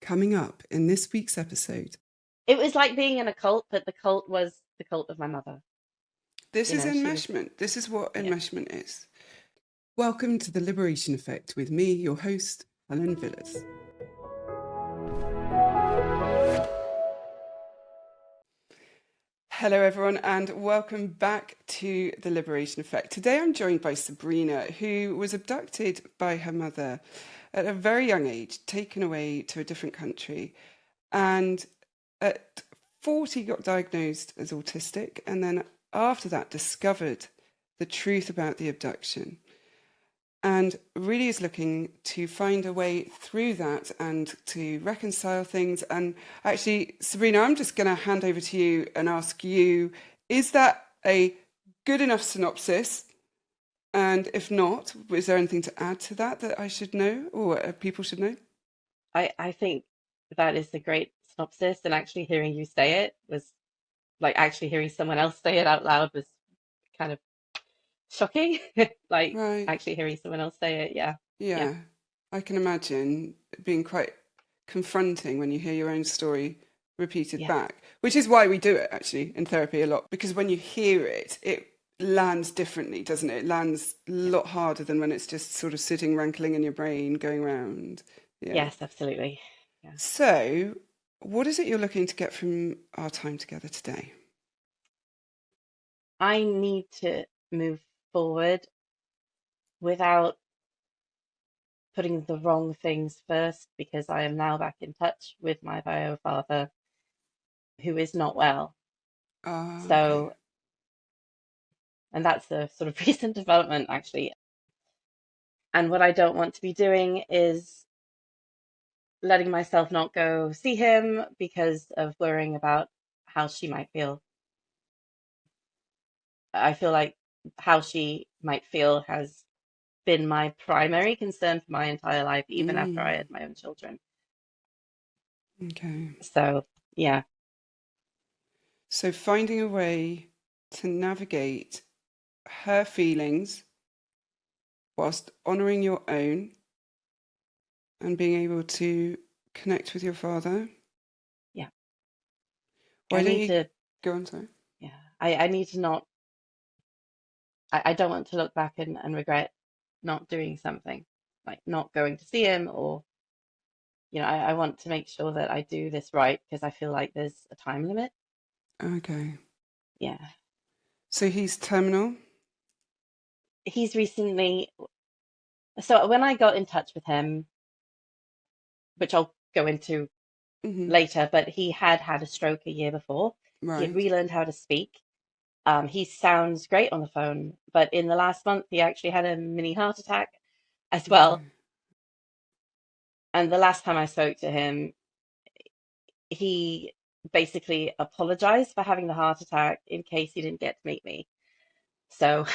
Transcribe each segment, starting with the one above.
coming up in this week's episode. It was like being in a cult, but the cult was the cult of my mother. This is She was, enmeshment. This is what yeah. enmeshment is. Welcome to The Liberation Effect with me, your host, Helen Villas. Hello, everyone, and welcome back to The Liberation Effect. Today I'm joined by Sabrina, who was abducted by her mother at a very young age, taken away to a different country, and at 40 got diagnosed as autistic, and then after that discovered the truth about the abduction, and really is looking to find a way through that and to reconcile things. And actually, Sabrina, I'm just going to hand over to you and ask you, is that a good enough synopsis? And if not, is there anything to add to that I should know, or people should know? I think that is a great synopsis, and actually hearing you say it was like actually hearing someone else say it out loud was kind of shocking. Like Right. actually hearing someone else say it, yeah, yeah, Yeah. I can imagine it being quite confronting when you hear your own story repeated yeah, back, which is why we do it actually in therapy a lot, because when you hear it, it lands differently, doesn't it? It lands a yeah. lot harder than when it's just sort of sitting rankling in your brain, going round. Yeah. Yes, absolutely. Yeah. So, what is it you're looking to get from our time together today? I need to move forward without putting the wrong things first because I am now back in touch with my bio father who is not well. Ah, okay. So, and that's a sort of recent development actually. And what I don't want to be doing is letting myself not go see him because of worrying about how she might feel. I feel like how she might feel has been my primary concern for my entire life, even after I Mm, had my own children. okay. So, yeah, So, finding a way to navigate her feelings whilst honouring your own and being able to connect with your father. yeah. I Why don't need you to, go on, sorry? yeah, I need to not, I don't want to look back and regret not doing something, like not going to see him or, I want to make sure that I do this right because I feel like there's a time limit. Okay. Yeah. So he's terminal? He's recently, so when I got in touch with him, which I'll go into Mm-hmm. later, but he had had a stroke a year before. He had Right. relearned how to speak. He sounds great on the phone, but in the last month, he actually had a mini heart attack as well. Okay. And the last time I spoke to him, he basically apologized for having the heart attack in case he didn't get to meet me. So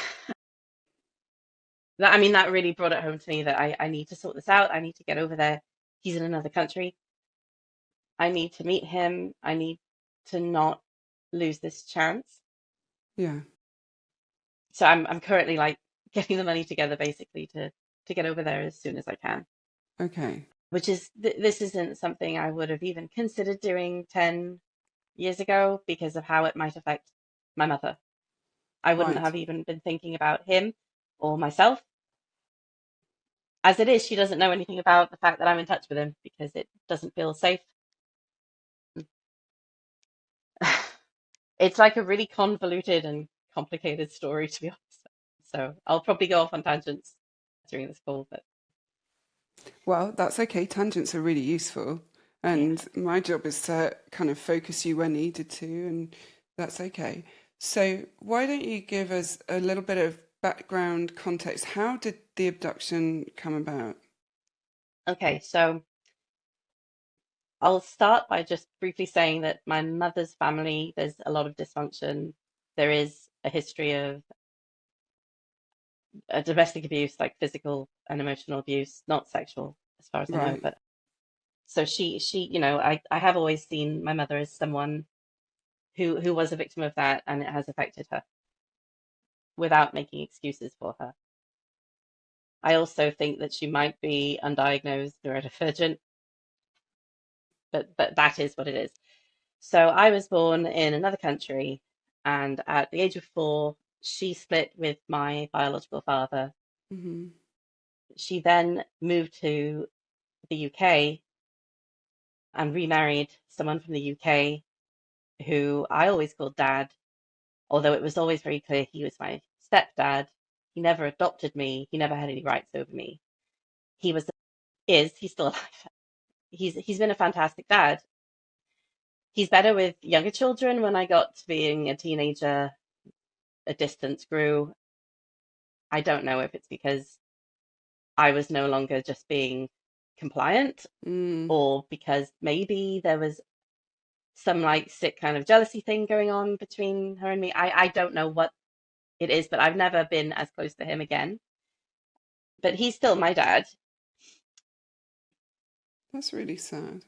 that, I mean, that really brought it home to me that I need to sort this out. I need to get over there. He's in another country. I need to meet him. I need to not lose this chance. Yeah. So I'm currently like getting the money together basically to get over there as soon as I can. Okay. Which is this isn't something I would have even considered doing 10 years ago because of how it might affect my mother. I wouldn't Right. have even been thinking about him or myself. As it is, she doesn't know anything about the fact that I'm in touch with him because it doesn't feel safe. It's like a really convoluted and complicated story, to be honest. So I'll probably go off on tangents during this call, but Well, that's okay. Tangents are really useful. yeah. And my job is to kind of focus you when needed to, and that's okay. So, why don't you give us a little bit of background context? How did the abduction come about? Okay, so I'll start by just briefly saying that my mother's family, there's a lot of dysfunction. There is a history of domestic abuse, like physical and emotional abuse, not sexual, as far as I know. Right. But so I have always seen my mother as someone who was a victim of that, and it has affected her without making excuses for her. I also think that she might be undiagnosed neurodivergent. but that is what it is. So I was born in another country, and at the age of 4, she split with my biological father. Hmm. She then moved to the UK and remarried someone from the UK who I always called dad, although it was always very clear he was my stepdad. He never adopted me. He never had any rights over me. He was, he's still alive. He's been a fantastic dad. He's better with younger children. When I got to being a teenager, a distance grew. I don't know if it's because I was no longer just being compliant, Mm. or because maybe there was some like sick kind of jealousy thing going on between her and me. I don't know what it is, but I've never been as close to him again. But he's still my dad. That's really sad.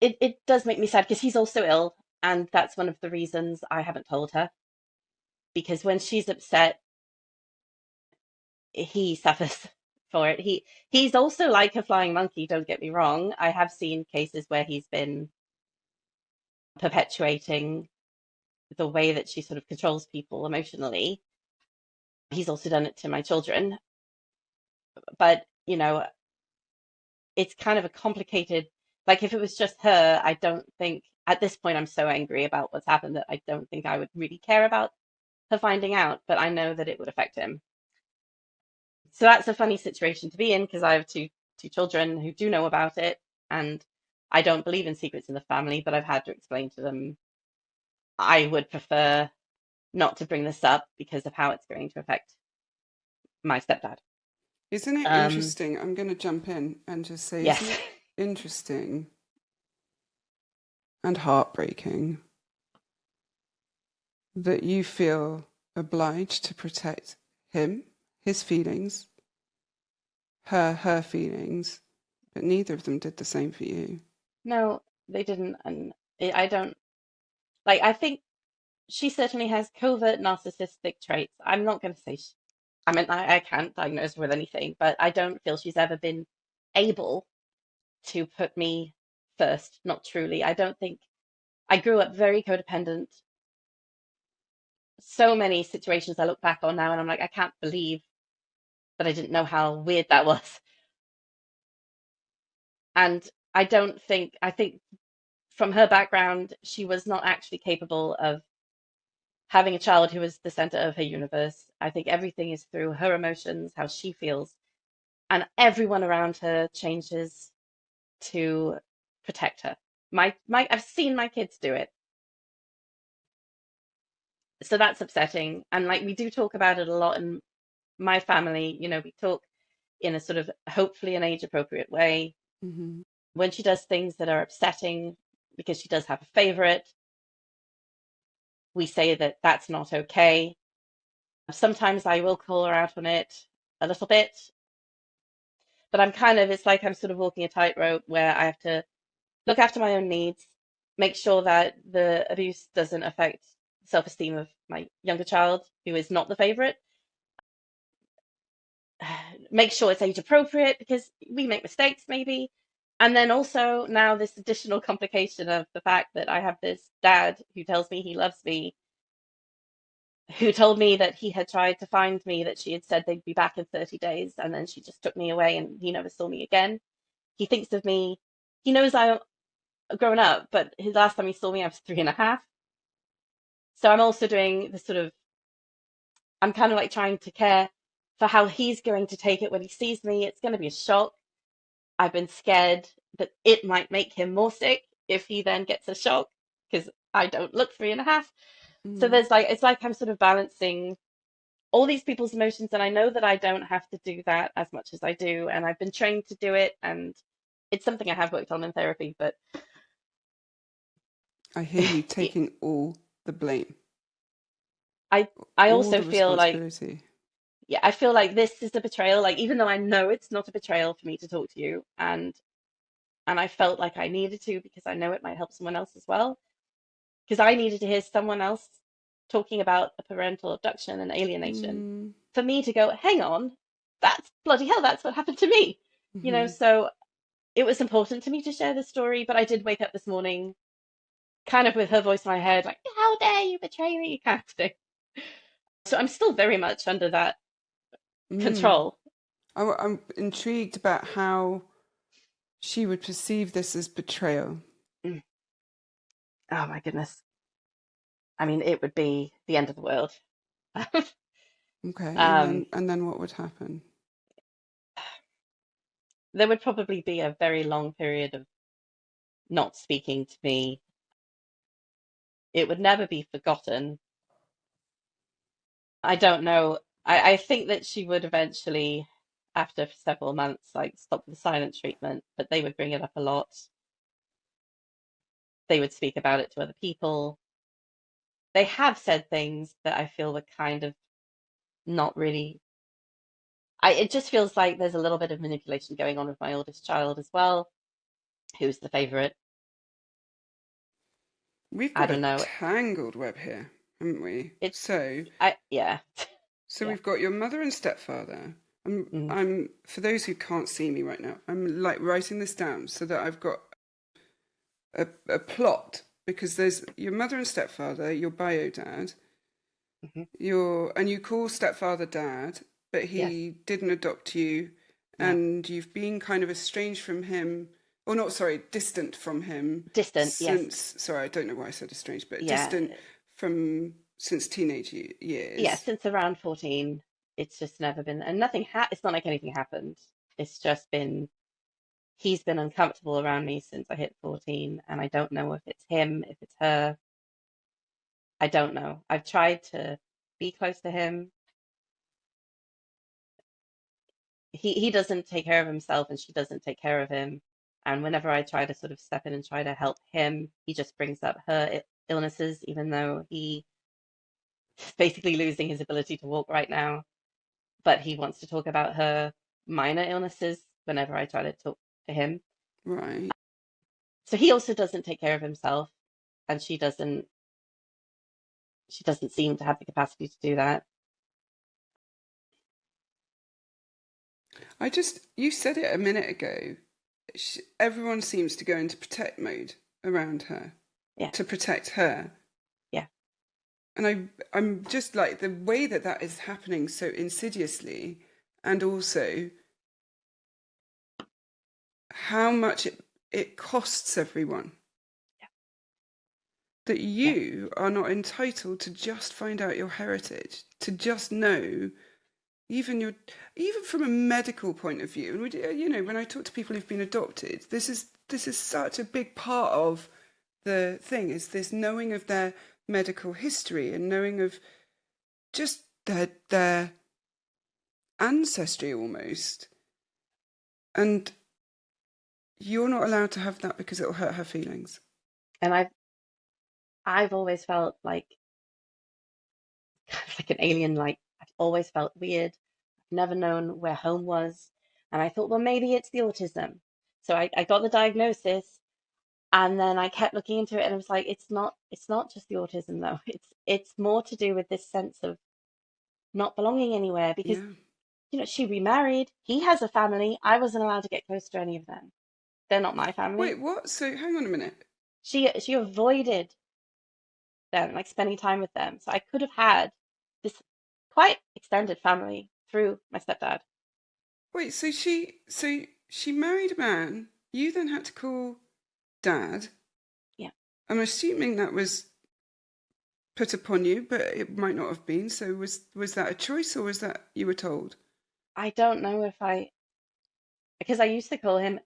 It does make me sad because he's also ill, and that's one of the reasons I haven't told her. Because when she's upset, he suffers for it. He's also like a flying monkey, don't get me wrong. I have seen cases where he's been perpetuating the way that she sort of controls people emotionally. He's also done it to my children. But, it's kind of a complicated, like if it was just her, I don't think at this point I'm so angry about what's happened that I don't think I would really care about her finding out, but I know that it would affect him. So that's a funny situation to be in because I have two children who do know about it, and I don't believe in secrets in the family, but I've had to explain to them I would prefer not to bring this up because of how it's going to affect my stepdad. Isn't it Um, interesting? I'm going to jump in and just say, isn't yes. it interesting and heartbreaking that you feel obliged to protect him, his feelings, her feelings, but neither of them did the same for you? No, they didn't, and I don't like. I think she certainly has covert narcissistic traits. I'm not going to say I mean, I can't diagnose her with anything, but I don't feel she's ever been able to put me first, not truly. I don't think I grew up very codependent. So many situations I look back on now and I'm like, I can't believe that I didn't know how weird that was. And I think from her background, she was not actually capable of having a child who was the center of her universe. I think everything is through her emotions, how she feels, and everyone around her changes to protect her. My I've seen my kids do it. So that's upsetting. And like we do talk about it a lot in my family, we talk in a sort of hopefully an age appropriate way. Hmm. When she does things that are upsetting because she does have a favorite, we say that that's not okay. Sometimes I will call her out on it a little bit, but it's like I'm sort of walking a tightrope where I have to look after my own needs, make sure that the abuse doesn't affect self-esteem of my younger child, who is not the favorite. Make sure it's age appropriate because we make mistakes maybe. And then also now this additional complication of the fact that I have this dad who tells me he loves me, who told me that he had tried to find me, that she had said they'd be back in 30 days, and then she just took me away and he never saw me again. He thinks of me, he knows I'm grown up, but his last time he saw me, I was 3.5. So I'm also doing this sort of, I'm kind of like trying to care for how he's going to take it when he sees me. It's going to be a shock. I've been scared that it might make him more sick if he then gets a shock because I don't look 3.5. So Mm. there's like, it's like I'm sort of balancing all these people's emotions. And I know that I don't have to do that as much as I do. And I've been trained to do it. And it's something I have worked on in therapy. But I hear you yeah, taking all the blame, I, I all also the feel like, responsibility. yeah, I feel like this is a betrayal. Like, even though I know it's not a betrayal for me to talk to you, and I felt like I needed to because I know it might help someone else as well. Because I needed to hear someone else talking about a parental abduction and alienation Mm. for me to go, hang on, that's bloody hell, that's what happened to me. Hmm. So it was important to me to share this story, but I did wake up this morning kind of with her voice in my head, like, how dare you betray me, kind of thing. So I'm still very much under that Mm. control. I'm intrigued about how she would perceive this as betrayal. Mm. Oh my goodness. I mean, it would be the end of the world. Okay, um, and then what would happen? there would probably be a very long period of not speaking to me. It would never be forgotten. I don't know. I think that she would eventually, after several months, like stop the silent treatment, but they would bring it up a lot. They would speak about it to other people. They have said things that I feel were kind of not really. It just feels like there's a little bit of manipulation going on with my oldest child as well, who's the favorite. We've I got a don't know. tangled web here, haven't we? It, So, yeah, so yeah. we've got your mother and stepfather. Mm, I'm for those who can't see me right now, I'm like writing this down so that I've got a plot because there's your mother and stepfather, your bio dad, hmm. and you call stepfather dad, but Yes, he didn't adopt you, yeah. and you've been kind of estranged from him, or not, sorry, distant from him Distant, yes, since, sorry, I don't know why I said estranged, but yeah, distant from since teenage yeah. years. Since around 14, it's just never been, and it's not like anything happened. It's just been, he's been uncomfortable around me since I hit 14, and I don't know if it's him, if it's her. I don't know. I've tried to be close to him. He doesn't take care of himself, and she doesn't take care of him. And whenever I try to sort of step in and try to help him, he just brings up her illnesses, even though he is basically losing his ability to walk right now. But he wants to talk about her minor illnesses whenever I try to talk to him. Right. So he also doesn't take care of himself, and she doesn't seem to have the capacity to do that. You said it a minute ago. Everyone seems to go into protect mode around her Yeah, to protect her. yeah, And I'm just like the way that that is happening so insidiously, and also how much it costs everyone. yeah, That yeah. you are not entitled to just find out your heritage, to just know even your even from a medical point of view. And when I talk to people who've been adopted, this is such a big part of the thing is this knowing of their medical history and knowing of just their ancestry almost. And you're not allowed to have that because it'll hurt her feelings. And I've always felt like kind of like an alien. Like I've always felt weird. I've never known where home was, and I thought, well, maybe it's the autism. So I got the diagnosis, and then I kept looking into it, and I was like, it's not just the autism though. It's more to do with this sense of not belonging anywhere because Yeah. she remarried. He has a family. I wasn't allowed to get close to any of them. They're not my family. Wait, what? So hang on a minute. She avoided them, like spending time with them. So I could have had this quite extended family through my stepdad. Wait, so she married a man. You then had to call dad. Yeah. I'm assuming that was put upon you, but it might not have been. So was that a choice or was that you were told? I don't know if because I used to call him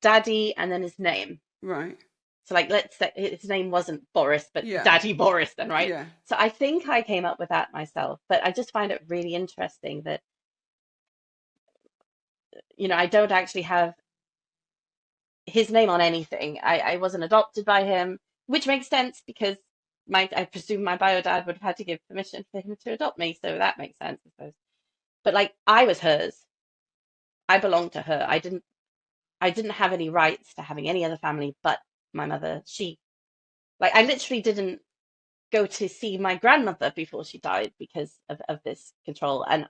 Daddy and then his name. Right. So, like, let's say his name wasn't Boris, but Yeah. Daddy Boris, then, right? Yeah. So I think I came up with that myself, but I just find it really interesting that, I don't actually have his name on anything. I wasn't adopted by him, which makes sense because I presume my bio dad would have had to give permission for him to adopt me, so that makes sense, I suppose. But like I was hers. I belonged to her. I didn't have any rights to having any other family but my mother. I literally didn't go to see my grandmother before she died because of this control. And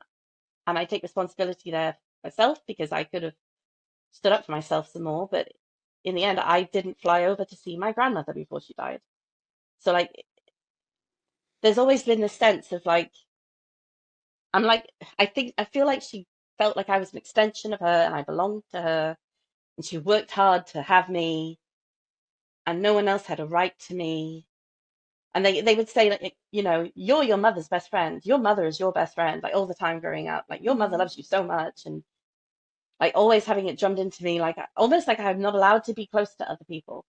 I take responsibility there myself because I could have stood up for myself some more. But in the end, I didn't fly over to see my grandmother before she died. So like, there's always been this sense of like, I'm like, I feel like she felt like I was an extension of her and I belonged to her, and she worked hard to have me, and no one else had a right to me. And they would say, like, you're your mother's best friend. Your mother is your best friend, like all the time growing up. Like, your mother Mm. loves you so much. And like always having it drummed into me, like almost like I'm not allowed to be close to other people.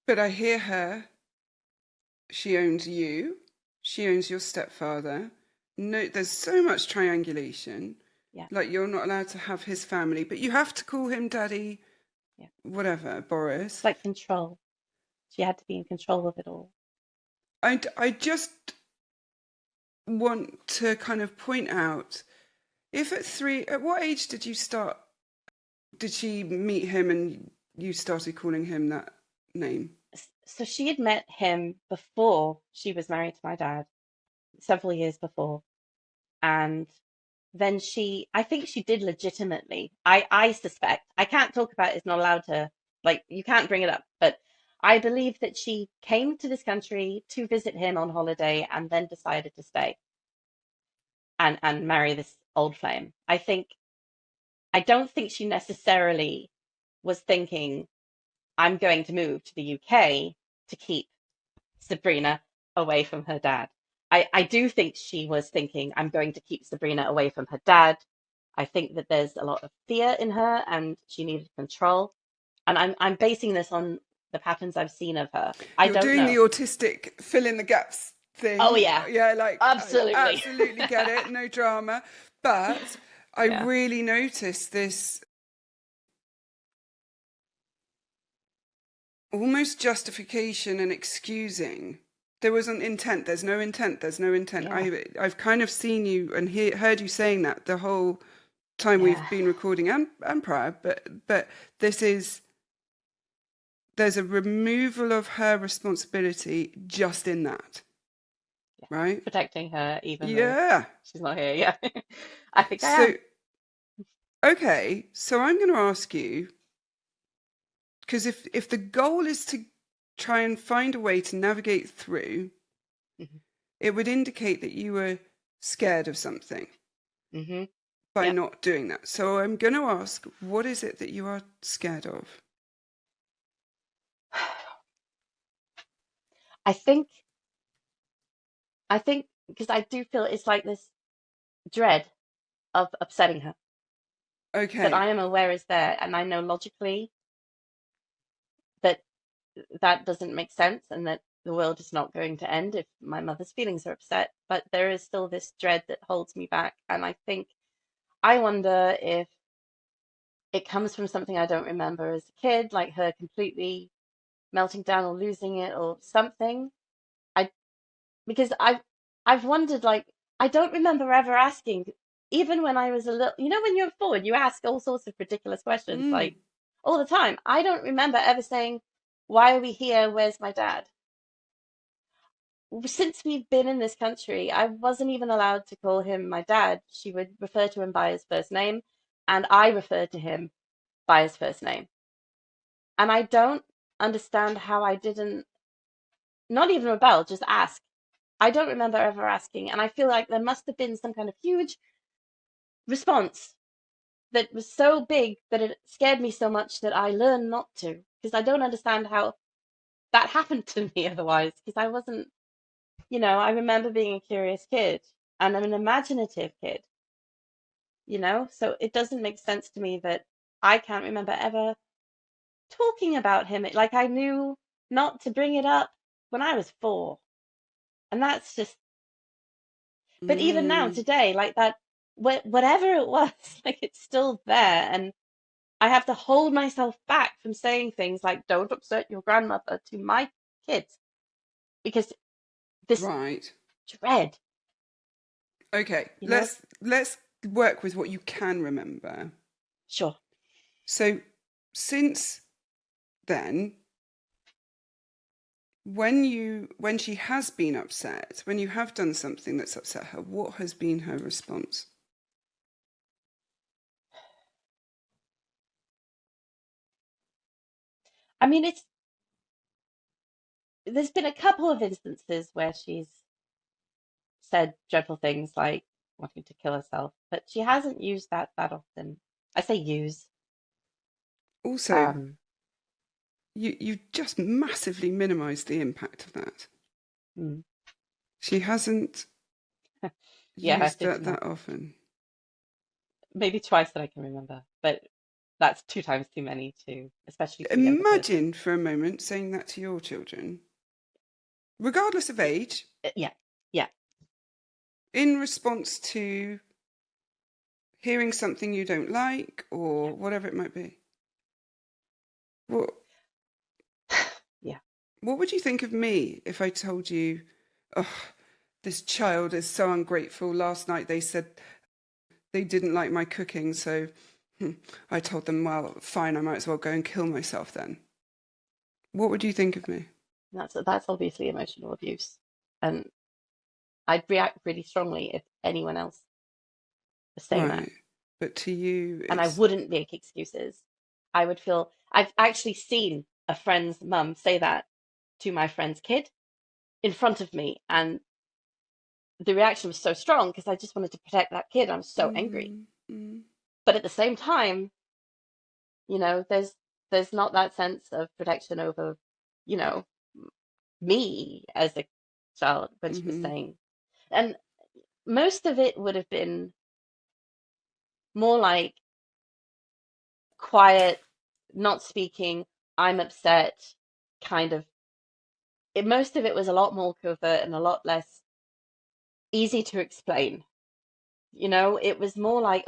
But I hear her. She owns you. She owns your stepfather. No, there's so much triangulation. Yeah, Like you're not allowed to have his family, but you have to call him Daddy, yeah. whatever, It's Boris. like control. She had to be in control of it all. I just want to kind of point out if at what age did you start? Did she meet him and you started calling him that name? So she had met him before she was married to my dad, several years before. And then I think she did legitimately. I suspect, I can't talk about it, it's not allowed to, like, you can't bring it up, but I believe that she came to this country to visit him on holiday and then decided to stay and marry this old flame. I don't think she necessarily was thinking, I'm going to move to the UK to keep Sabrina away from her dad. I do think she was thinking, I'm going to keep Sabrina away from her dad. I think that there's a lot of fear in her and she needed control. And I'm basing this on the patterns I've seen of her. I You're don't doing the know. autistic fill in the gaps Oh, thing. yeah, Yeah, like I absolutely. absolutely get it, no drama. But I Yeah, really noticed this almost justification and excusing. There was an intent. There's no intent. There's no intent. yeah, I've kind of seen you and heard you saying that the whole time yeah, we've been recording and prior. But this is there's a removal of her responsibility just in that, yeah. right? Protecting her even though Yeah. she's not here. Yeah, I think I So am. okay, so I'm going to ask you because if the goal is to try and find a way to navigate through, Hmm. it would indicate that you were scared of something Hmm. by Yep. not doing that. So I'm going to ask, what is it that you are scared of? I think I think because I do feel it's like this dread of upsetting her that I Okay, am aware is there, and I know logically that that doesn't make sense and that the world is not going to end if my mother's feelings are upset. But there is still this dread that holds me back, and I wonder if it comes from something I don't remember as a kid, like her completely melting down or losing it or something. I because I've wondered, like, I don't remember ever asking, even when I was a little, when you're forward, you ask all sorts of ridiculous questions, mm, like all the time. I don't remember ever saying, why are we here? Where's my dad? Since we've been in this country, I wasn't even allowed to call him my dad. She would refer to him by his first name, and I referred to him by his first name. And I don't understand how I didn't, not even rebel, just ask. I don't remember ever asking, and I feel like there must have been some kind of huge response that was so big that it scared me so much that I learned not to, because I don't understand how that happened to me otherwise, because I wasn't, I remember being a curious kid and I'm an imaginative kid, so it doesn't make sense to me that I can't remember ever talking about him. Like I knew not to bring it up when I was 4. And that's just, but even now, mm. today, like that, whatever it was, like it's still there. And I have to hold myself back from saying things like, don't upset your grandmother to my kids because this Right. dread, Okay, you know? let's work with what you can remember. Sure. So since then, when she has been upset, when you have done something that's upset her, what has been her response? I mean, there's been a couple of instances where she's said dreadful things like wanting to kill herself, but she hasn't used that often. I say use. Also, Um, you've just massively minimized the impact of that. mm, She hasn't yeah, used it's that not. that often. Maybe twice that I can remember, but that's two times too many to, especially to a younger person. Imagine for a moment saying that to your children, regardless of age, Yeah, yeah. in response to hearing something you don't like Yeah. or whatever it might be. What Yeah. what would you think of me if I told you, oh, this child is so ungrateful. Last night they said they didn't like my cooking, so I told them, well, fine, I might as well go and kill myself then. What would you think of me? That's obviously emotional abuse, and I'd react really strongly if anyone else was saying that, Right. But to you, and I it's wouldn't make excuses. I would feel I've actually seen a friend's mum say that to my friend's kid in front of me, and the reaction was so strong because I just wanted to protect that kid. I was so angry, mm, mm, but at the same time, there's not that sense of protection over, you know, me as a child when she was mm-hmm. saying, and most of it would have been more like quiet, not speaking, I'm upset, kind of. Most of it was a lot more covert and a lot less easy to explain. It was more like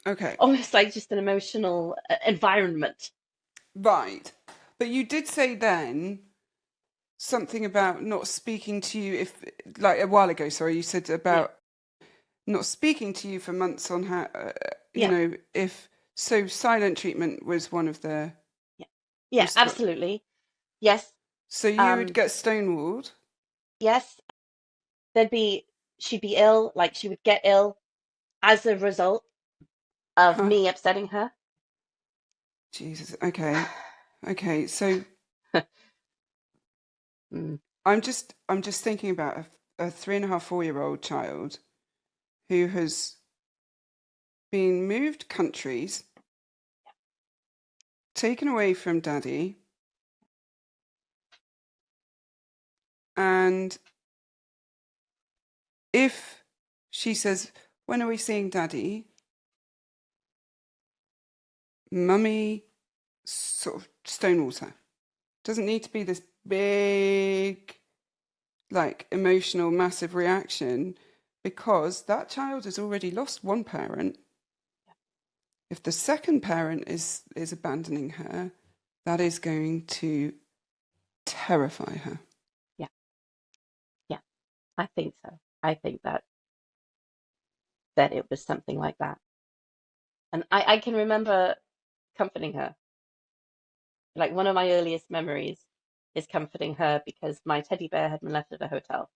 Okay, almost like just an emotional environment. right. But you did say then something about not speaking to you if, like a while ago, sorry, you said Yeah, about not speaking to you for months on how, yeah, if so, silent treatment was one of the yeah, yeah, response. absolutely. Yes, So you would um, get stonewalled. yes. There'd be She'd be ill, like she would get ill as a result of Huh. me upsetting her. Jesus. Okay. Okay. So Mm, I'm just thinking about a 3.5, 4-year-old child who has been moved countries, taken away from daddy, and if she says, "When are we seeing daddy?" Mummy sort of stonewalls her. Doesn't need to be this big, like emotional, massive reaction because that child has already lost one parent. If the second parent is abandoning her, that is going to terrify her. yeah, yeah, I think so. I think that it was something like that. And I can remember comforting her. Like one of my earliest memories is comforting her because my teddy bear had been left at a hotel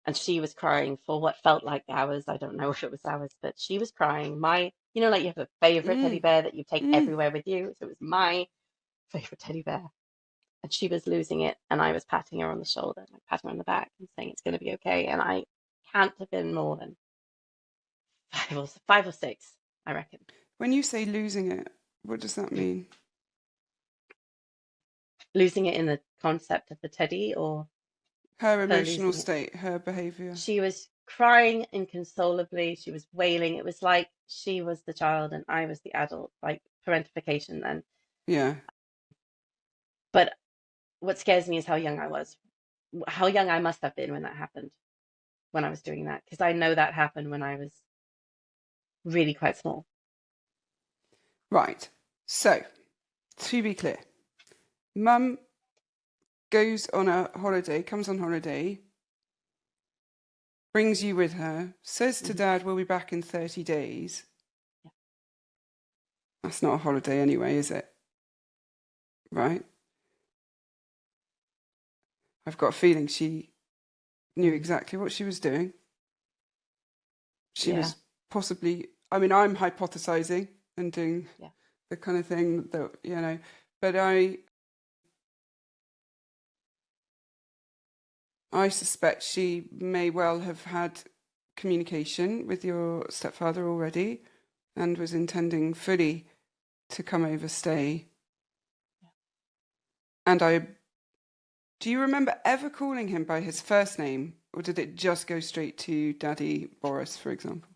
and she was crying for what felt like hours. I don't know if it was hours, but she was crying. Like you have a favorite teddy Mm, bear that you take mm. everywhere with you. So it was my favorite teddy bear. And she was losing it. And I was patting her on the shoulder, like patting her on the back and saying it's going to be okay. And I can't have been more than five or six, I reckon. When you say losing it, what does that mean? Losing it in the concept of the teddy or Her her emotional losing it. state, her behaviour. She was crying inconsolably. She was wailing. It was like she was the child and I was the adult, like parentification then. Yeah. But what scares me is how young I was, how young I must have been when that happened, when I was doing that, because I know that happened when I was really quite small. Right. So, to be clear, Mum goes on a holiday, comes on holiday, brings you with her, says to Hmm. Dad, we'll be back in 30 days. Yeah. That's not a holiday anyway, is it? Right? I've got a feeling she knew Hmm. exactly what she was doing. She Yeah. was possibly, I mean, I'm hypothesizing and doing Yeah. the kind of thing that, But I suspect she may well have had communication with your stepfather already and was intending fully to come over, stay. And do you remember ever calling him by his first name, or did it just go straight to Daddy Boris, for example?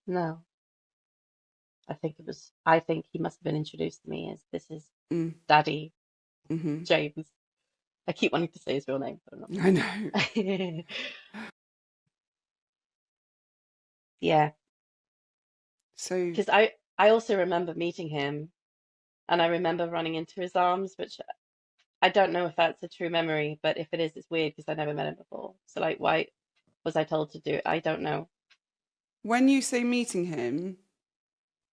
No, I think he must have been introduced to me as this is Mm. Daddy Mm-hmm. James. I keep wanting to say his real name, but I'm I know. not. Yeah, So because I also remember meeting him, and I remember running into his arms, which I don't know if that's a true memory, but if it is, it's weird because I never met him before. So like, why was I told to do it? I don't know. when you say meeting him,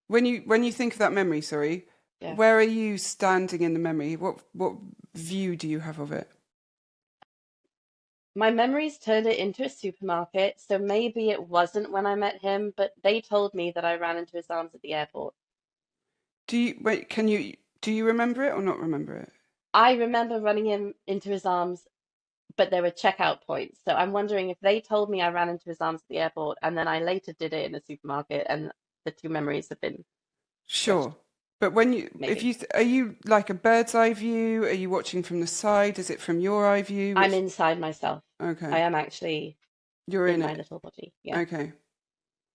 when you think of that memory, sorry, Yeah. where are you standing in the memory? What view do you have of it? My memories turned it into a supermarket, so maybe it wasn't when I met him, but they told me that I ran into his arms at the airport. Do you remember it or not remember it? I remember running him into his arms, but there were checkout points. So I'm wondering if they told me I ran into his arms at the airport and then I later did it in a supermarket and the two memories have been squished. Sure. But when you, if Maybe. you, are you like a bird's eye view? Are you watching from the side? Is it from your eye view? I'm Which, inside myself. I okay, am actually you're in in my it. little body. Yeah. Okay.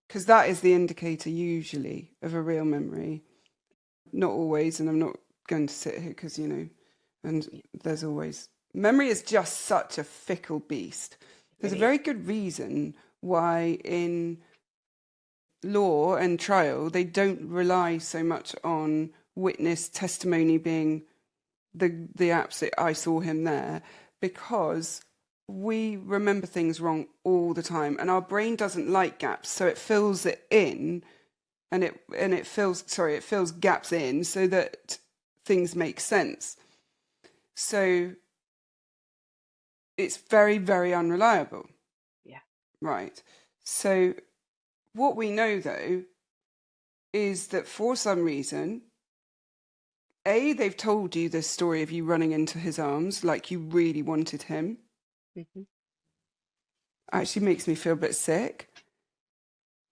Because that is the indicator usually of a real memory. Not always, and I'm not going to sit here because, and there's always, memory is just such a fickle beast. It There's a really is. very good reason why in law and trial they don't rely so much on witness testimony being the absolute I saw him there, because we remember things wrong all the time and our brain doesn't like gaps, so it fills it in, and it fills gaps in so that things make sense. So it's very, very unreliable. Yeah. Right. So what we know though is that for some reason, they've told you this story of you running into his arms like you really wanted him. Hmm. Actually makes me feel a bit sick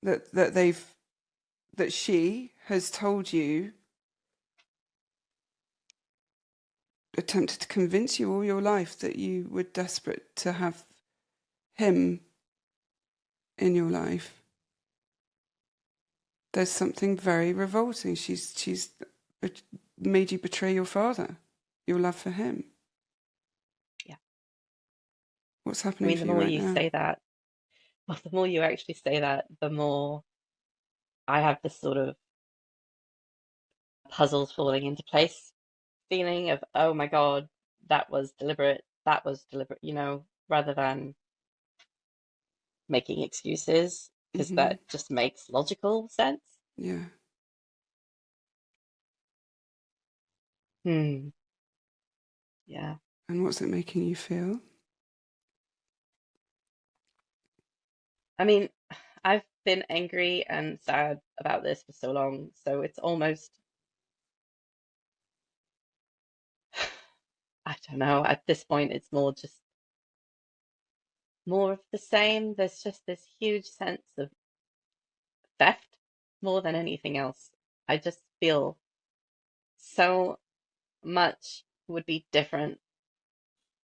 that she has told you, attempted to convince you all your life that you were desperate to have him in your life. There's something very revolting. She's made you betray your father, your love for him. Yeah. What's I happening mean, the for you more right you now? say that, well, the more you actually say that, the more I have this sort of puzzles falling into place feeling of, oh my God, that was deliberate, rather than making excuses, because Hmm. that just makes logical sense. Yeah. Hmm. Yeah. And what's it making you feel? I mean, I've been angry and sad about this for so long, so it's almost, I don't know, at this point, it's more of the same. There's just this huge sense of theft more than anything else. I just feel so much would be different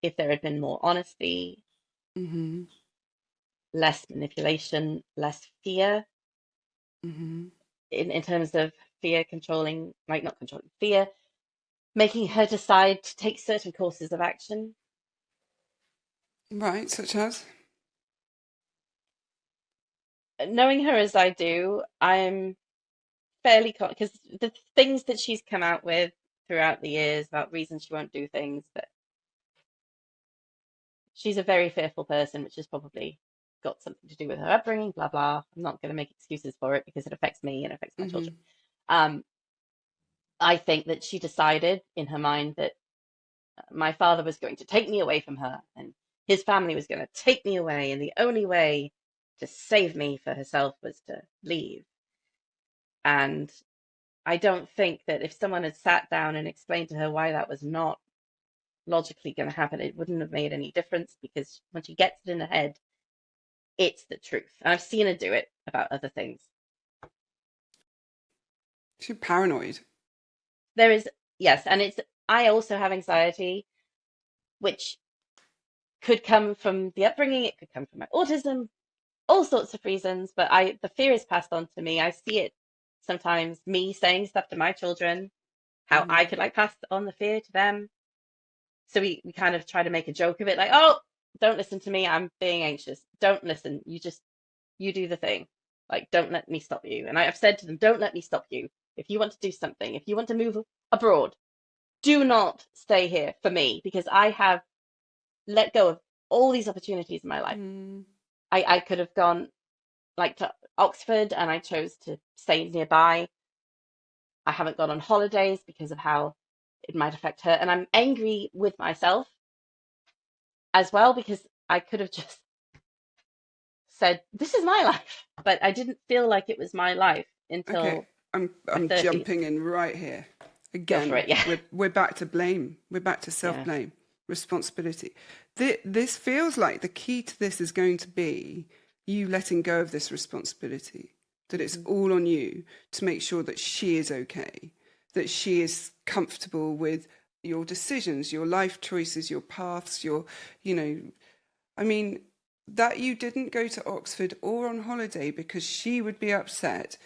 if there had been more honesty, Hmm. less manipulation, less fear Hmm. in terms of fear controlling, like not controlling, fear making her decide to take certain courses of action. Right, such as? Knowing her as I do, I'm fairly because the things that she's come out with throughout the years about reasons she won't do things, that she's a very fearful person, which has probably got something to do with her upbringing, blah blah. I'm not going to make excuses for it because it affects me and affects my children. Hmm. Um, I think that she decided in her mind that my father was going to take me away from her and his family was going to take me away, and the only way to save me for herself was to leave. And I don't think that if someone had sat down and explained to her why that was not logically going to happen, it wouldn't have made any difference, because when she gets it in her head, it's the truth. And I've seen her do it about other things. She's paranoid. There is, yes, and I also have anxiety, which could come from the upbringing, it could come from my autism, all sorts of reasons, but the fear is passed on to me. I see it sometimes, me saying stuff to my children, how I Mm. could like pass on the fear to them. So we kind of try to make a joke of it, like, oh, don't listen to me, I'm being anxious. Don't listen. You do the thing. Like, don't let me stop you. And I've said to them, don't let me stop you. If you want to do something, if you want to move abroad, do not stay here for me, because I have let go of all these opportunities in my life. Mm. I could have gone like to Oxford, and I chose to stay nearby. I haven't gone on holidays because of how it might affect her. And I'm angry with myself as well, because I could have just said, this is my life. But I didn't feel like it was my life Okay, until my I'm 30s. jumping in right here. Go for Again, it. Yeah. we're back to blame. We're back to Yeah. self-blame, responsibility. This feels like the key to this is going to be you letting go of this responsibility, that it's all on you to make sure that she is okay, that she is comfortable with your decisions, your life choices, your paths, I mean, that you didn't go to Oxford or on holiday because she would be upset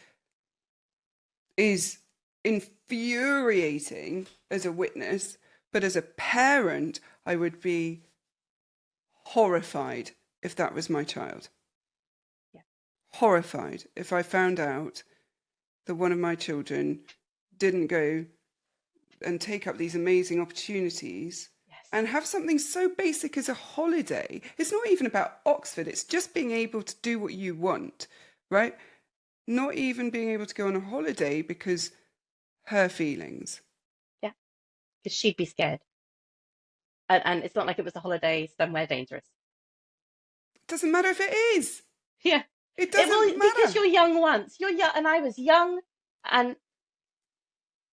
is infuriating as a witness, but as a parent, I would be horrified if that was my child. Yeah. Horrified if I found out that one of my children didn't go and take up these amazing opportunities Yes. and have something so basic as a holiday. It's not even about Oxford, it's just being able to do what you want, right? Not even being able to go on a holiday because her feelings. Yeah. Because she'd be scared. And it's not like it was a holiday somewhere dangerous. It doesn't matter if it is. Yeah. It It doesn't will, because matter. you're young once. You're young, and I was young, and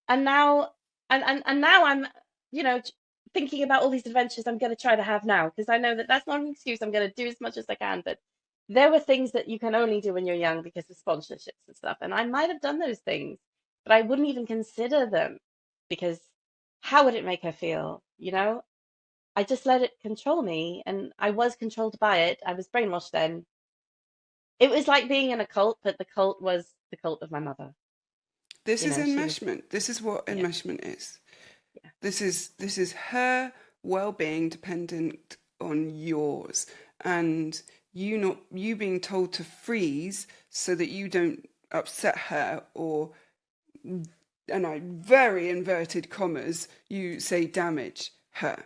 and now and now I'm, you know, thinking about all these adventures I'm going to try to have now, because I know that that's not an excuse. I'm going to do as much as I can, but there were things that you can only do when you're young because of sponsorships and stuff, and I might have done those things, but I wouldn't even consider them, because how would it make her feel? I just let it control me, and I was controlled by it. I was brainwashed then. It was like being in a cult, but the cult was the cult of my mother. This is She was, enmeshment. This is what yeah, enmeshment is. yeah, This is her well-being dependent on yours, and you being told to freeze so that you don't upset her, or, and I very inverted commas, you say damage her.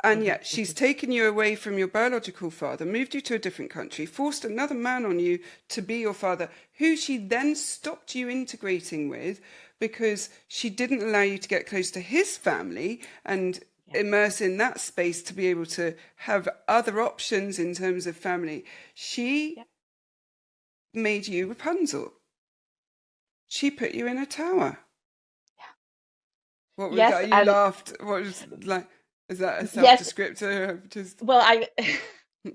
And yet she's taken you away from your biological father, moved you to a different country, forced another man on you to be your father, who she then stopped you integrating with because she didn't allow you to get close to his family and yeah, immerse in that space to be able to have other options in terms of family. She yeah, made you Rapunzel. She put you in a tower. yeah. What was Yes, that? You and laughed. What was like? Is that a yes. self-descriptor? Just Well, I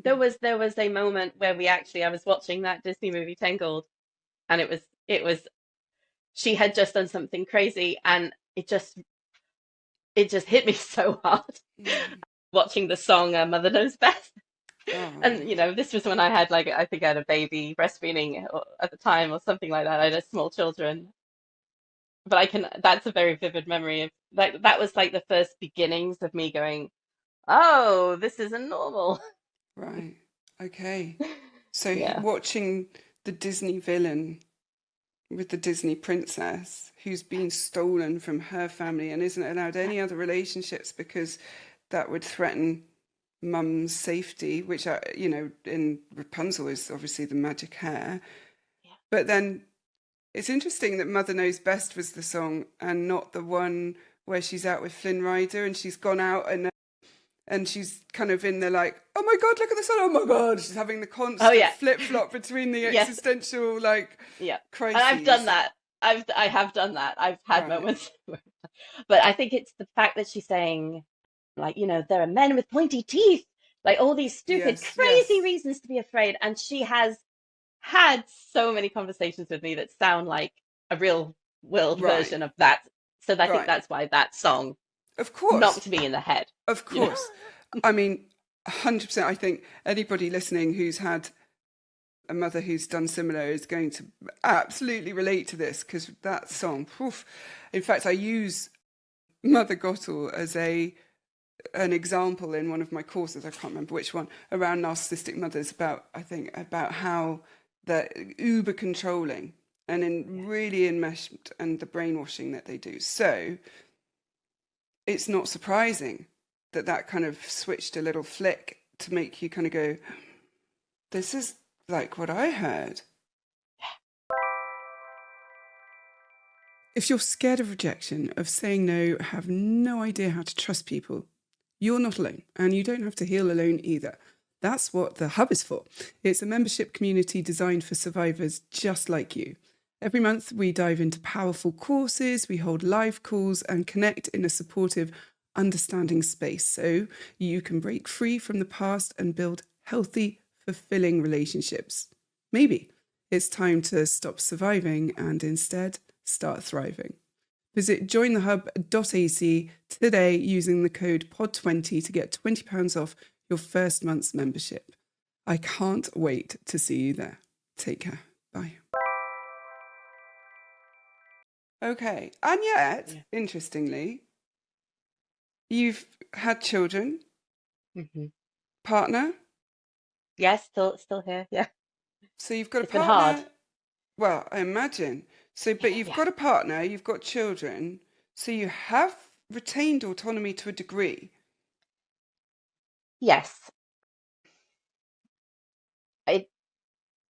there was a moment where I was watching that Disney movie Tangled, and it was she had just done something crazy, and it just hit me so hard mm. watching the song Mother Knows Best. Oh, And this was when I had, like, I think I had a baby breastfeeding at the time, or something like that. I had small children, but that's a very vivid memory of, like, that was like the first beginnings of me going, oh, this isn't normal. right. Okay. So Yeah. watching the Disney villain with the Disney princess who's been stolen from her family and isn't allowed Yeah. any other relationships because that would threaten mum's safety, which, in Rapunzel is obviously the magic hair. Yeah. But then it's interesting that Mother Knows Best was the song and not the one where she's out with Flynn Rider and she's gone out and she's kind of in the like, oh my God, look at the sun, oh my God. She's having the Oh constant yeah. flip-flop between the Yes. existential, like, Yeah. And I've done crises. that. I have done that. I've had Right. moments, but I think it's the fact that she's saying, like, there are men with pointy teeth, like all these stupid, Yes, crazy yes. reasons to be afraid. And she has had so many conversations with me that sound like a real world Right, version of that. So I think right. that's why that song Of course, knocked me in the head, of you know? course. I mean, 100%. I think anybody listening who's had a mother who's done similar is going to absolutely relate to this because that song, oof. In fact, I use Mother Gottel as an example in one of my courses. I can't remember which one, around narcissistic mothers, about, I think, about how they're uber controlling and in Yes. really enmeshment and the brainwashing that they do. So it's not surprising that that kind of switched a little flick to make you kind of go, this is like what I heard. If you're scared of rejection, of saying no, have no idea how to trust people, you're not alone, and you don't have to heal alone either. That's what the Hub is for. It's a membership community designed for survivors just like you. Every month, we dive into powerful courses, we hold live calls, and connect in a supportive, understanding space so you can break free from the past and build healthy, fulfilling relationships. Maybe it's time to stop surviving and instead start thriving. Visit jointhehub.ac today using the code POD20 to get £20 off your first month's membership. I can't wait to see you there. Take care. Bye. Okay. And yet, Yeah. interestingly, you've had children, Hmm. partner. Yes, still here. Yeah. So you've got a It's been hard. partner. Well, I imagine. So, but you've Yeah. got a partner, you've got children. So you have retained autonomy to a degree. Yes. It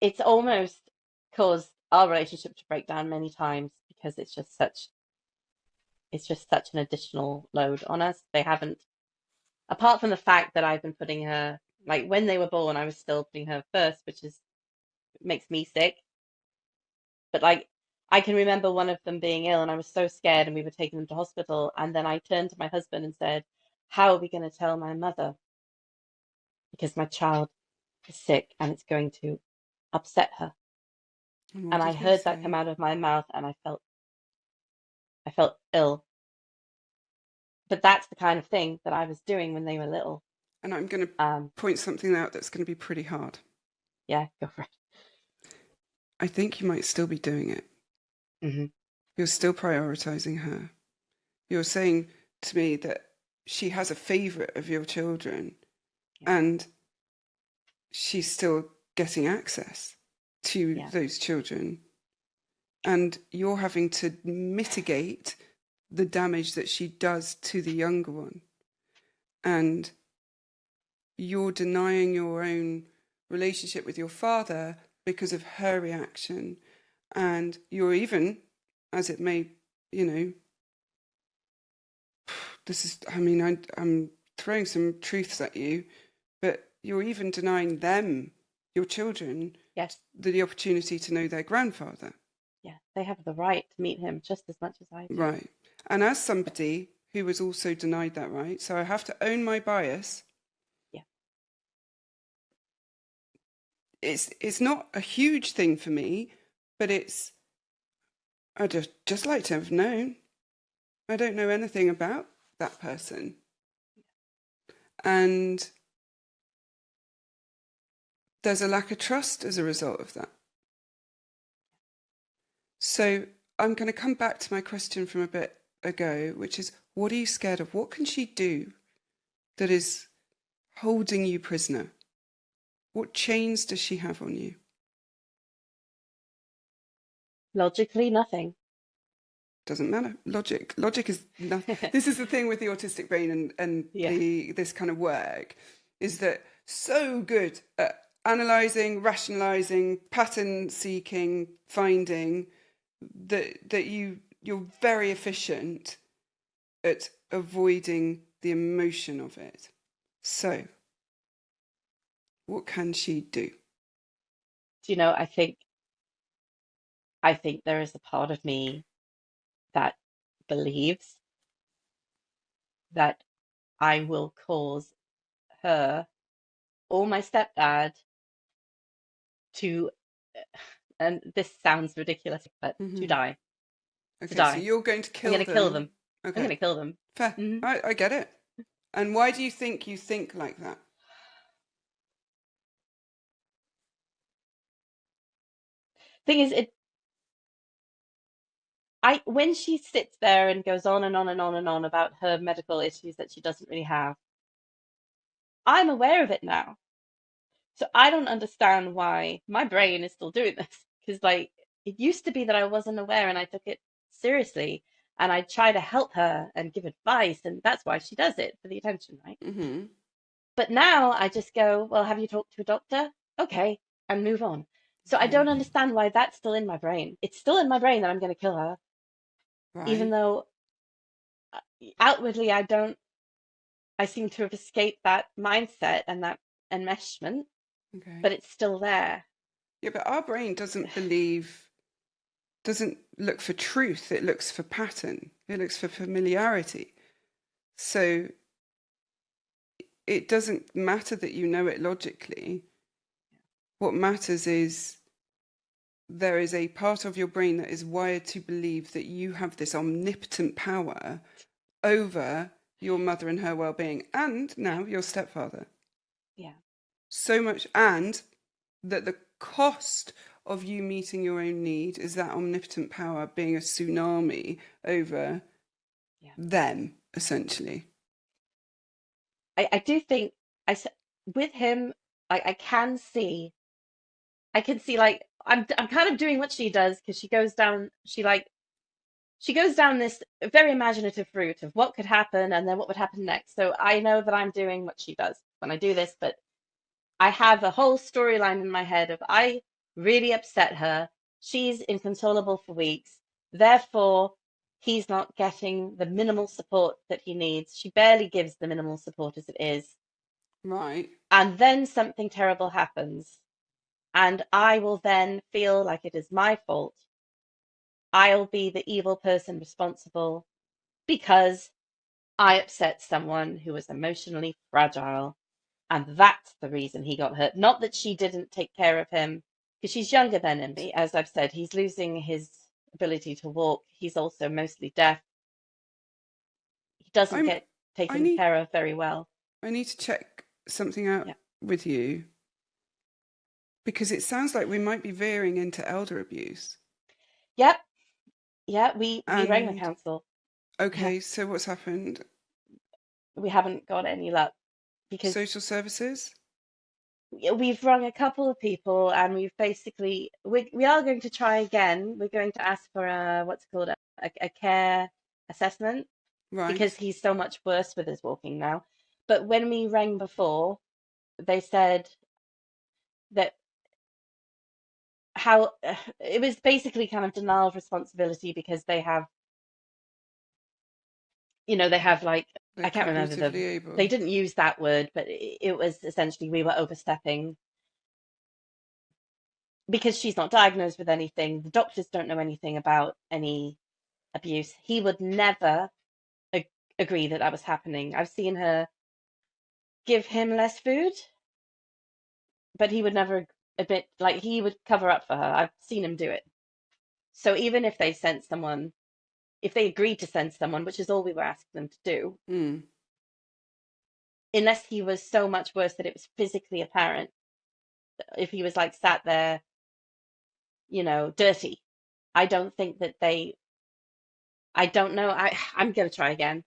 it's almost caused our relationship to break down many times because it's just such an additional load on us. They haven't, apart from the fact that I've been putting her, like when they were born, I was still putting her first, which is makes me sick. But like I can remember one of them being ill and I was so scared and we were taking them to hospital. And then I turned to my husband and said, how are we going to tell my mother? Because my child is sick and it's going to upset her. And what And I did he heard that come say? out of my mouth and I felt ill. But that's the kind of thing that I was doing when they were little. And I'm going to Um, point something out that's going to be pretty hard. yeah, go for it. I think you might still be doing it. Hmm. You're still prioritizing her. You're saying to me that she has a favorite of your children Yeah. and she's still getting access to Yeah. those children. And you're having to mitigate the damage that she does to the younger one. And you're denying your own relationship with your father because of her reaction. And you're even, as it may, you know, this is, I mean, I'm throwing some truths at you, but you're even denying them, your children, Yes. the opportunity to know their grandfather. Yeah. They have the right to meet him just as much as I do. Right. And as somebody who was also denied that right, so I have to own my bias. Yeah. It's not a huge thing for me, but I'd just like to have known. I don't know anything about that person. And there's a lack of trust as a result of that. So I'm going to come back to my question from a bit ago, which is, what are you scared of? What can she do that is holding you prisoner? What chains does she have on you? Logically, nothing. Doesn't matter. Logic is nothing. This is the thing with the autistic brain and Yeah. this kind of work, is that so good at analyzing, rationalizing, pattern seeking, finding, that you're very efficient at avoiding the emotion of it. So, what can she do? Do you know, I think I think there is a part of me that believes that I will cause her or my stepdad to, and this sounds ridiculous, but to Hmm. die, to Okay, so die. you're going to I'm kill going to kill them. them. I'm Okay, going to kill them. fair. Hmm. I get it. And why do you think like that? Thing is, when she sits there and goes on and on and on and on about her medical issues that she doesn't really have, I'm aware of it now. So I don't understand why my brain is still doing this. Because like it used to be that I wasn't aware and I took it seriously and I try to help her and give advice, and that's why she does it, for the attention, right? Hmm. But now I just go, well, have you talked to a doctor? Okay, and move on. So I Okay, don't understand why that's still in my brain. It's still in my brain that I'm going to kill her, even right. though outwardly I seem to have escaped that mindset and that enmeshment, Okay. but it's still there. Yeah, but our brain doesn't look for truth. It looks for pattern. It looks for familiarity. So it doesn't matter that you know it logically. What matters is there is a part of your brain that is wired to believe that you have this omnipotent power over your mother and her well-being, and Yeah, now your stepfather. yeah, So much, and that the cost of you meeting your own need is that omnipotent power being a tsunami over yeah. them, essentially. I do think with him, I can see like I'm kind of doing what she does because she goes down this very imaginative route of what could happen and then what would happen next. So I know that I'm doing what she does when I do this, but I have a whole storyline in my head of I really upset her. She's inconsolable for weeks. Therefore, he's not getting the minimal support that he needs. She barely gives the minimal support as it is. Right. And then something terrible happens. And I will then feel like it is my fault. I'll be the evil person responsible because I upset someone who was emotionally fragile. And that's the reason he got hurt. Not that she didn't take care of him, because she's younger than me. As I've said, he's losing his ability to walk. He's also mostly deaf. He doesn't I'm get I taken need care of very well. I need to check something out Yeah. with you because it sounds like we might be veering into elder abuse. Yep. Yeah. We rang the And council. Yeah. okay, so what's happened? We haven't got any luck because Social services? we've rung a couple of people and we've basically we are going to try again. We're going to ask for a what's it called a care assessment because Right. he's so much worse with his walking now. But when we rang before, they said that how it was basically kind of denial of responsibility because they have, they have like, They're I can't remember cognitively they able. didn't use that word, but it was essentially we were overstepping because she's not diagnosed with anything. The doctors don't know anything about any abuse. He would never agree that that was happening. I've seen her give him less food, but he would never admit, like, he would cover up for her. I've seen him do it. So even if they sent someone, if they agreed to send someone, which is all we were asking them to do, Mm. unless he was so much worse that it was physically apparent, if he was like sat there, dirty, I don't think that I don't know. I'm going to try again.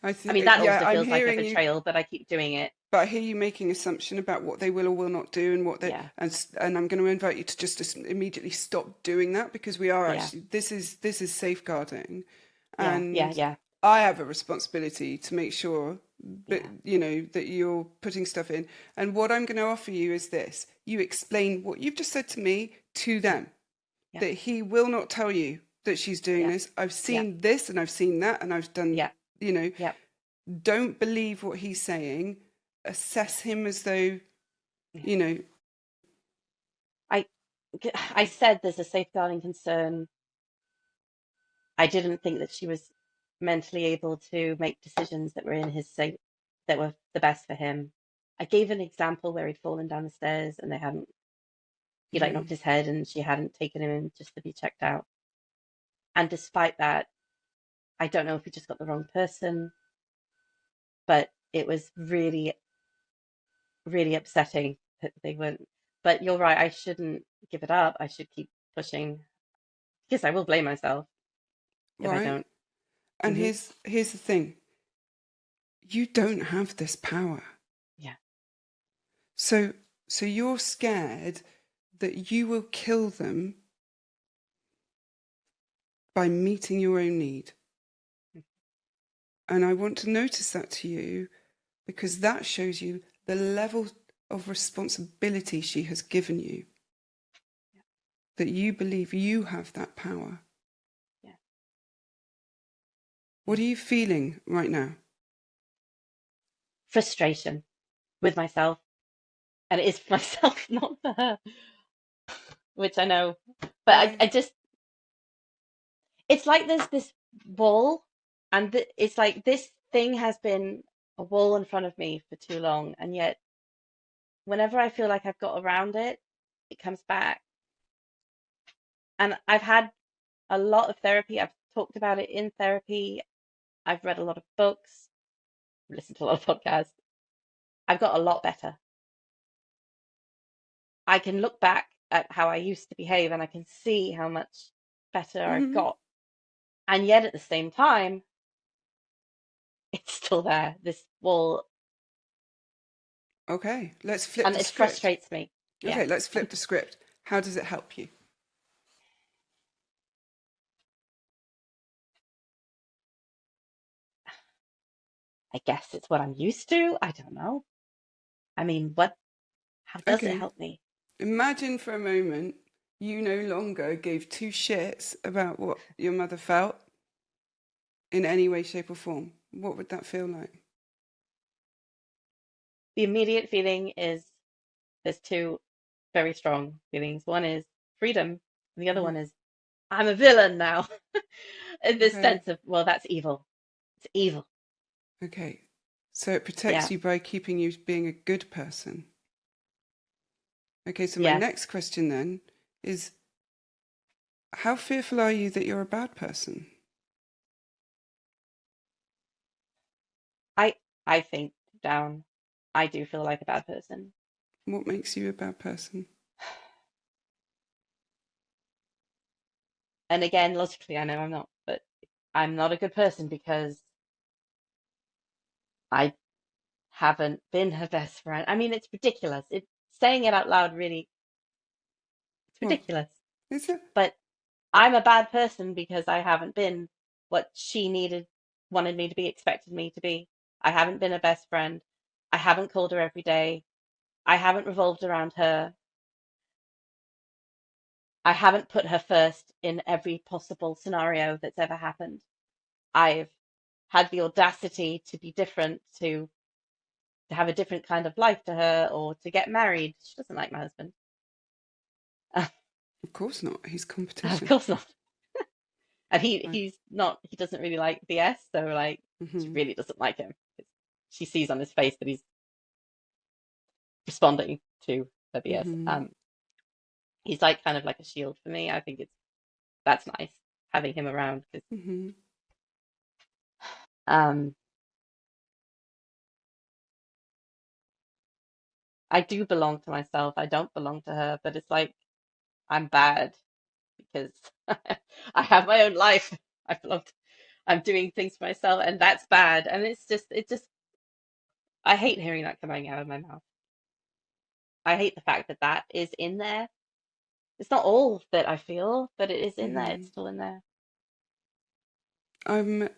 I mean, that Yeah, also I'm feels like a hearing you, betrayal, but I keep doing it. but I hear you making assumption about what they will or will not do and what they Yeah, and I'm going to invite you to just immediately stop doing that because we are yeah, actually this is safeguarding, yeah, yeah, and yeah, I have a responsibility to make sure but yeah, that you're putting stuff in. And what I'm going to offer you is this: you explain what you've just said to me to yeah, them, yeah, that he will not tell you that she's doing yeah, this. I've yeah, seen this and I've seen that and I've done, yeah, you know, yeah. don't believe what he's saying. Assess him as though, Yeah. you know, I I said there's a safeguarding concern. I didn't think that she was mentally able to make decisions that were in his safe, that were the best for him. I gave an example where he'd fallen down the stairs and he like knocked Mm. his head and she hadn't taken him in just to be checked out. And despite that, I don't know if he just got the wrong person, but it was really, really upsetting that they weren't. But you're right, I shouldn't give it up. I should keep pushing because I will blame myself if I Right? don't. And Hmm. here's the thing. You don't have this power. Yeah. So so you're scared that you will kill them by meeting your own need. And I want to notice that to you because that shows you the level of responsibility she has given you, that you believe you have that power. Yeah. What Yeah. are you feeling right now? Frustration with myself, and it is for myself, not for her, which I know. But Why? I just, it's like there's this wall, and it's like this thing has been a wall in front of me for too long, and yet whenever I feel like I've got around it, it comes back. And I've had a lot of therapy. I've talked about it in therapy. I've read a lot of books, listened to a lot of podcasts. I've got a lot better. I can look back at how I used to behave and I can see how much better I've Mm-hmm. got. And yet at the same time, it's still there, this wall, Okay, let's flip and the it script. frustrates me. Yeah, Okay, let's flip the script. How does it help you? I guess it's what I'm used to. I don't know. I mean, how does it Okay, help me? imagine for a moment you no longer gave two shits about what your mother felt in any way, shape, or form. What would that feel like? The immediate feeling is there's two very strong feelings. One is freedom, and the other Mm-hmm. one is I'm a villain now. In this Okay, sense of, well, that's evil. It's evil. okay. So it protects Yeah. you by keeping you being a good person. Okay, so my Yes. next question then is how fearful are you that you're a bad person? I I think down, I do feel like a bad person. What makes you a bad person? And again, logically, I know I'm not, but I'm not a good person because I haven't been her best friend. I mean, it's ridiculous. It's saying it out loud really, it's What? ridiculous. Is it? But I'm a bad person because I haven't been what she wanted me to be, expected me to be. I haven't been a best friend. I haven't called her every day. I haven't revolved around her. I haven't put her first in every possible scenario that's ever happened. I've had the audacity to be different, to have a different kind of life to her, or to get married. She doesn't like my husband. Of course not. He's Of competition. course not. And Right. he's not, he doesn't really like BS, so like she Mm-hmm. really doesn't like him. She sees on his face that he's responding to the BS. Mm-hmm. He's like kind of like a shield for me. I think that's nice having him around because Mm-hmm. um I do belong to myself. I don't belong to her, but it's like I'm bad because I have my own life. I belong to, I'm doing things for myself and that's bad. And I hate hearing that coming out of my mouth. I hate the fact that that is in there. It's not all that I feel, but it is in there. Mm-hmm. It's still in there. I'm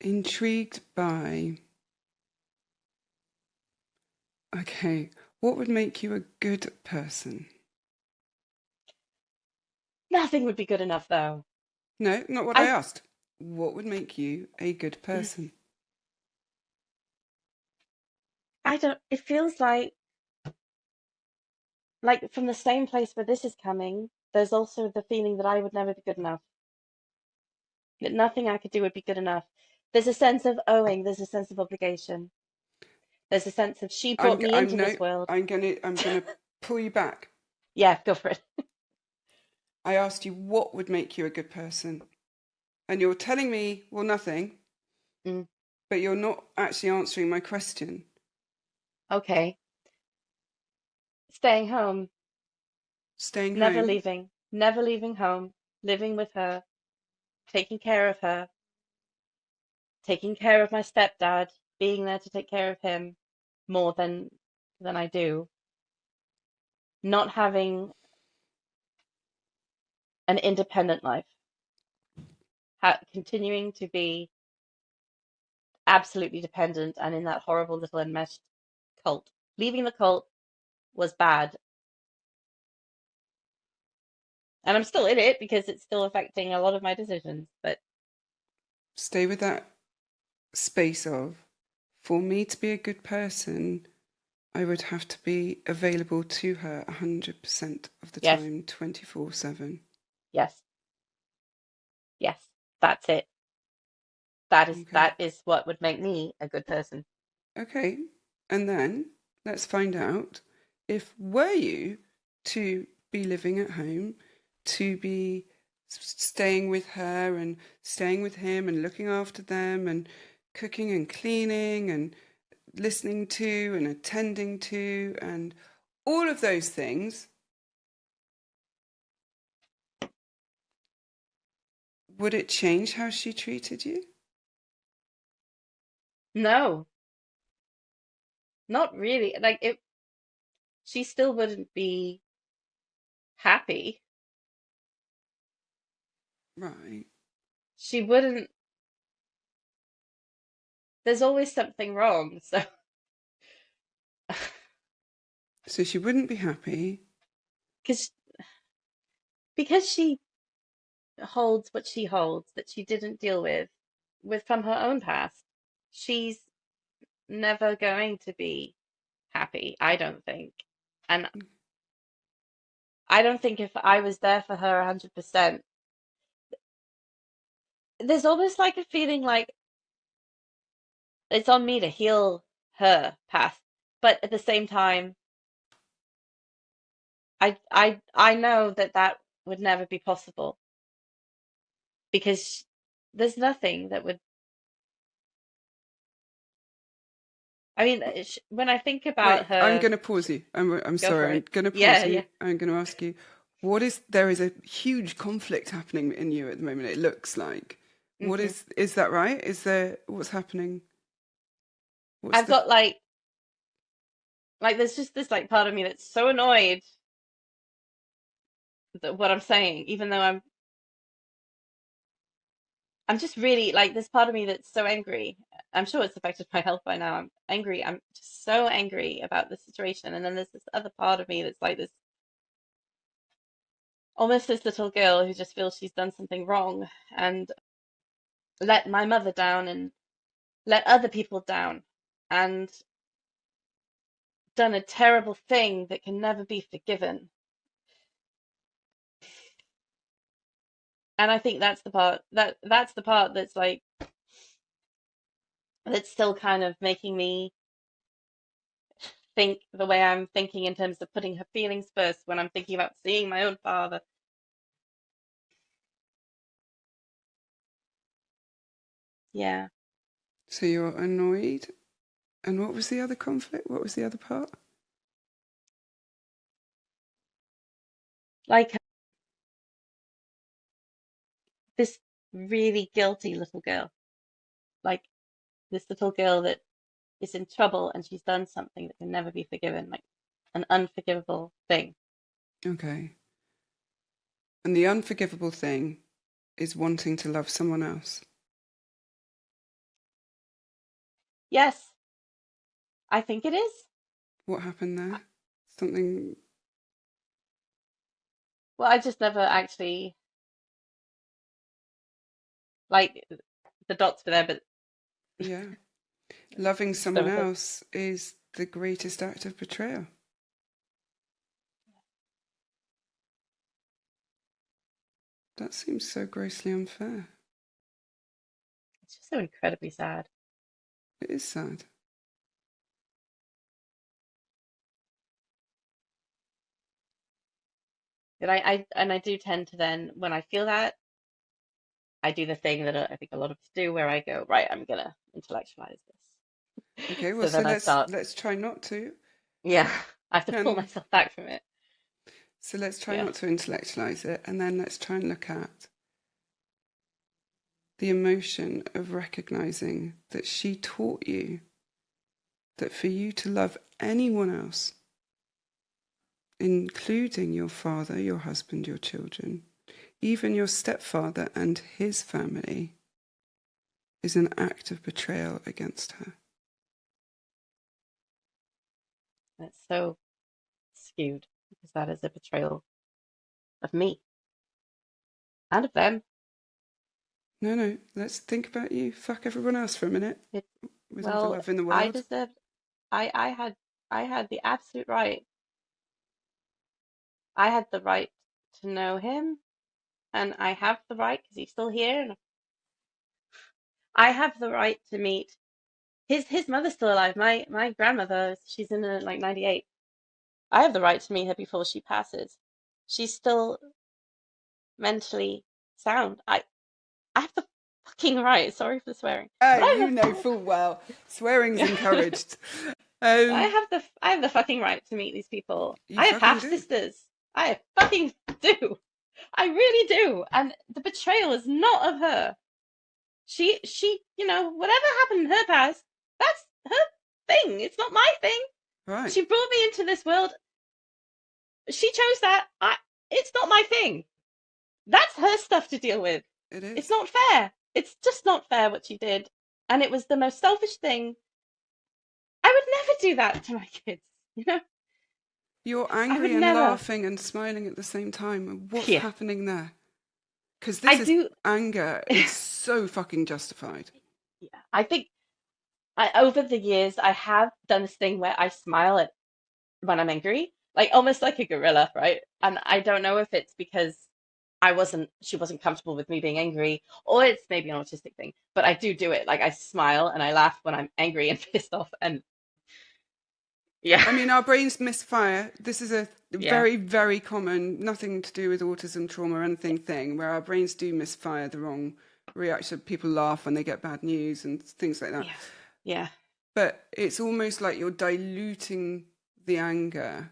intrigued by, okay, what would make you a good person? Nothing would be good enough though. No, not what I I asked. What would make you a good person? I don't, it feels like like from the same place where this is coming, there's also the feeling that I would never be good enough, that nothing I could do would be good enough. There's a sense of owing, there's a sense of obligation, there's a sense of she brought me I'm into no, this world. I'm gonna pull you back. Yeah, go for it. I asked you what would make you a good person, and you're telling me, well, nothing, Mm, but you're not actually answering my question. okay. Staying home, Staying never home, leaving, never leaving home, living with her, taking care of her, taking care of my stepdad, being there to take care of him more than I do, not having an independent life, continuing to be absolutely dependent and in that horrible little enmeshed cult. Leaving the cult was bad, and I'm still in it because it's still affecting a lot of my decisions. But stay with that space of, for me to be a good person, I would have to be available to her 100% of the yes, time, 24/7. yes, yes, that's it. That is Okay. that is what would make me a good person. Okay. And then let's find out if were you to be living at home, to be staying with her and staying with him and looking after them and cooking and cleaning and listening to and attending to and all of those things, would it change how she treated you? No, not really. Like it, she still wouldn't be happy. Right. She wouldn't. There's always something wrong. So So she wouldn't be happy. because because she holds what she holds that she didn't deal with from her own past, she's never going to be happy, I don't think. And I don't think if I was there for her 100%, there's almost like a feeling like it's on me to heal her past. But at the same time, I know that that would never be possible because there's nothing that would. I mean, when I think about Wait, I'm her, going to pause you. I'm go for sorry. I'm it. going to pause Yeah, you. yeah. I'm going to ask you, there is a huge conflict happening in you at the moment, it looks like. Hmm. Is that right? What's happening? What's I've the, got like there's just this like part of me that's so annoyed that what I'm saying, even though I'm just really like this part of me that's so angry. I'm sure it's affected my health by now. I'm angry. I'm just so angry about the situation. And then there's this other part of me that's like this almost this little girl who just feels she's done something wrong and let my mother down and let other people down and done a terrible thing that can never be forgiven. And I think that's the part that's like that's still kind of making me think the way I'm thinking in terms of putting her feelings first when I'm thinking about seeing my own father. Yeah. so you're annoyed? And what was the other conflict? What was the other part? Like this really guilty little girl. Like this little girl that is in trouble and she's done something that can never be forgiven, like an unforgivable thing. Okay. And the unforgivable thing is wanting to love someone else. Yes, I think it is. What happened there? Something, Well, I just never actually like the dots were there, but yeah. Loving just someone never thought. else is the greatest act of betrayal. That seems so grossly unfair. It's just so incredibly sad. It is sad. But I do tend to then, when I feel that, I do the thing that I think a lot of us do, where I go, right, I'm gonna intellectualize this. Okay, well, So so then I let's start, let's try not to. yeah, I have to pull And myself back from it. so let's try Yeah, not to intellectualize it, and then let's try and look at the emotion of recognizing that she taught you that for you to love anyone else, including your father, your husband, your children, even your stepfather and his family, is an act of betrayal against her. it's so skewed because that is a betrayal of me and of them. No, no, let's think about you. Fuck everyone else for a minute It, with all the well, love in the I world. deserved, I had, I had the absolute right. I had the right to know him, and I have the right because he's still here, and I have the right to meet his mother's still alive. My grandmother, she's in like 98. I have the right to meet her before she passes. She's still mentally sound. I have the fucking right. Sorry for the swearing, Ah, but I you have know the full well, swearing's yeah. encouraged. I Um, have the fucking right to meet these people. you I have fucking half do. sisters. I fucking do. I really do. And the betrayal is not of her. She, whatever happened in her past, that's her thing. It's not my thing. Right, She brought me into this world. She chose that. It's not my thing. That's her stuff to deal with. it It's is. not fair. It's just not fair what she did. And it was the most selfish thing. I would never do that to my kids. You know, You're I would angry and never. laughing and smiling at the same time. What's Yeah, happening there? Because I this is do. anger is so fucking justified. Yeah, I think over the years I have done this thing where I smile at when I'm angry, like almost like a gorilla, right? And I don't know if it's because she wasn't comfortable with me being angry, or it's maybe an autistic thing, but I do it. Like I smile and I laugh when I'm angry and pissed off. And yeah, I mean, our brains misfire. This is a yeah, very, very common, nothing to do with autism, trauma, or anything thing, where our brains do misfire the wrong reaction. People laugh when they get bad news and things like that. yeah, yeah. But it's almost like you're diluting the anger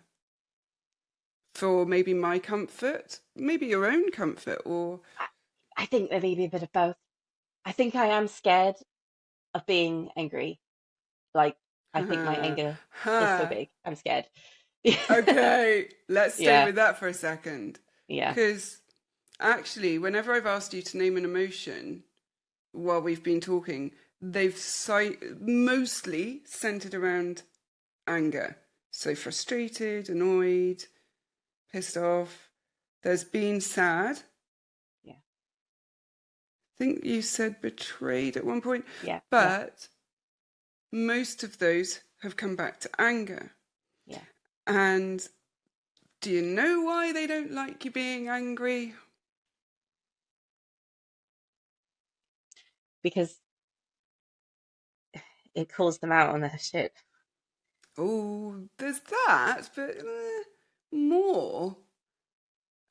for maybe my comfort, maybe your own comfort, or I think there may be a bit of both. I think I am scared of being angry. Like, I think my ha anger is so ha. big. I'm scared. Okay, let's stay Yeah, with that for a second. yeah, Because actually, whenever I've asked you to name an emotion while we've been talking, they've mostly centered around anger. So frustrated, annoyed, pissed off. There's been sad. yeah, I think you said betrayed at one point, yeah, yeah, but most of those have come back to anger. yeah. And do you know why they don't like you being angry? Because it calls them out on their shit. Oh, there's that, but more.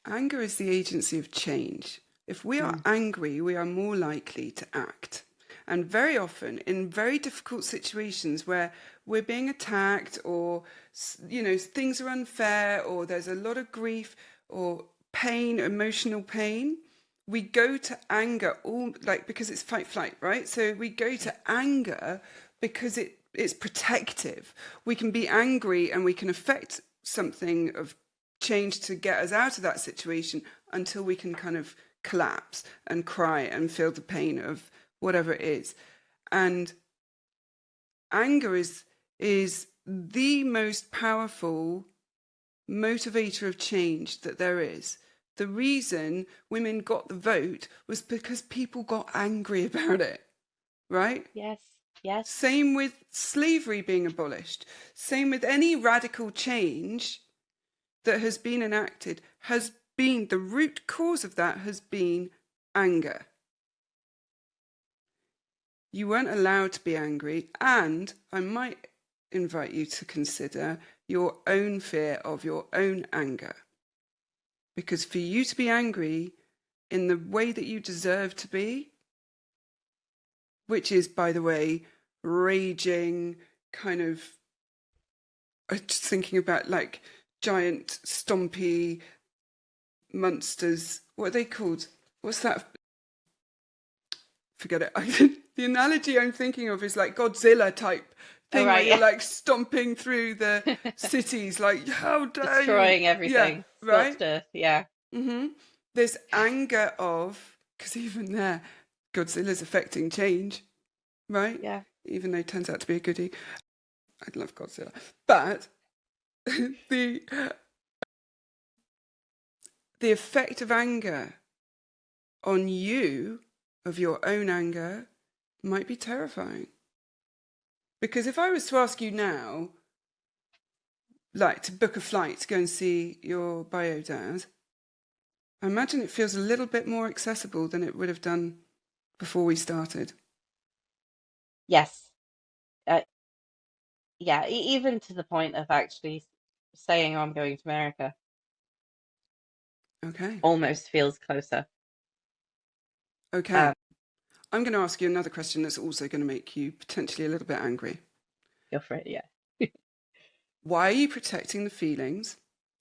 Anger is the agency of change. If we are Mm. angry, we are more likely to act. And very often, in very difficult situations where we're being attacked, or things are unfair, or there's a lot of grief or pain, emotional pain, we go to anger because it's fight flight, right? So we go Yeah, to anger because it's protective. We can be angry and we can affect something of change to get us out of that situation until we can kind of collapse and cry and feel the pain of whatever it is. And anger is the most powerful motivator of change that there is. The reason women got the vote was because people got angry about it, right? yes, yes, Same with slavery being abolished. Same with any radical change that has been enacted has been, the root cause of that has been anger. You weren't allowed to be angry, and I might invite you to consider your own fear of your own anger. Because for you to be angry in the way that you deserve to be, which is, by the way, raging, kind of, I'm just thinking about like giant, stompy monsters. What are they called? What's that? Forget it. The analogy I'm thinking of is like Godzilla type thing, where you're like stomping through the cities, like, how dare you? Destroying everything. Yeah, right? Earth, yeah. Mm-hmm. There's anger of, because even there, Godzilla's affecting change, right? Yeah. Even though it turns out to be a goodie. I love Godzilla. But the effect of anger on you, of your own anger, might be terrifying. Because if I was to ask you now, like to book a flight to go and see your bio dad, I imagine it feels a little bit more accessible than it would have done before we started. Yes. Yeah, even to the point of actually saying, I'm going to America. Okay. Almost feels closer. Okay. I'm going to ask you another question that's also going to make you potentially a little bit angry. Go for it, yeah. Why are you protecting the feelings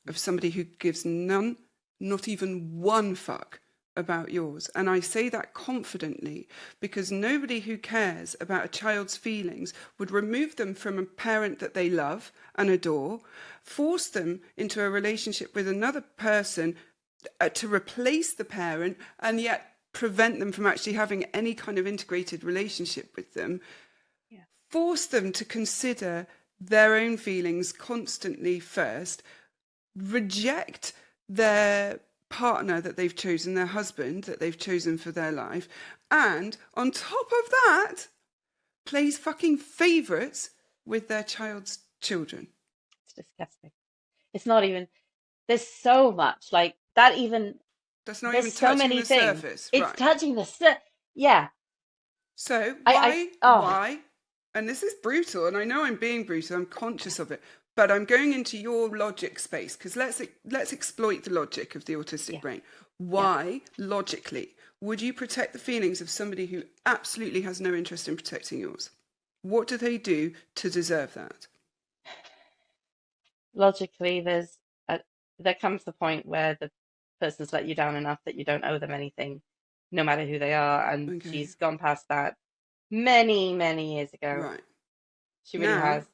of somebody who gives none, not even one fuck about yours? And I say that confidently because nobody who cares about a child's feelings would remove them from a parent that they love and adore, force them into a relationship with another person to replace the parent, and yet prevent them from actually having any kind of integrated relationship with them. Yeah. Force them to consider their own feelings constantly first, reject their partner that they've chosen, their husband that they've chosen for their life, and on top of that, plays fucking favourites with their child's children. It's disgusting. It's not even, there's so much like that, even that's not there's even so touching many the things. surface. It's right. touching the yeah. So Why? and this is brutal, and I know I'm being brutal, I'm conscious of it, but I'm going into your logic space, because let's exploit the logic of the autistic brain. Why, logically, would you protect the feelings of somebody who absolutely has no interest in protecting yours? What do they do to deserve that? Logically, there comes the point where the person's let you down enough that you don't owe them anything, no matter who they are, and she's gone past that many, many years ago. Right. She really has.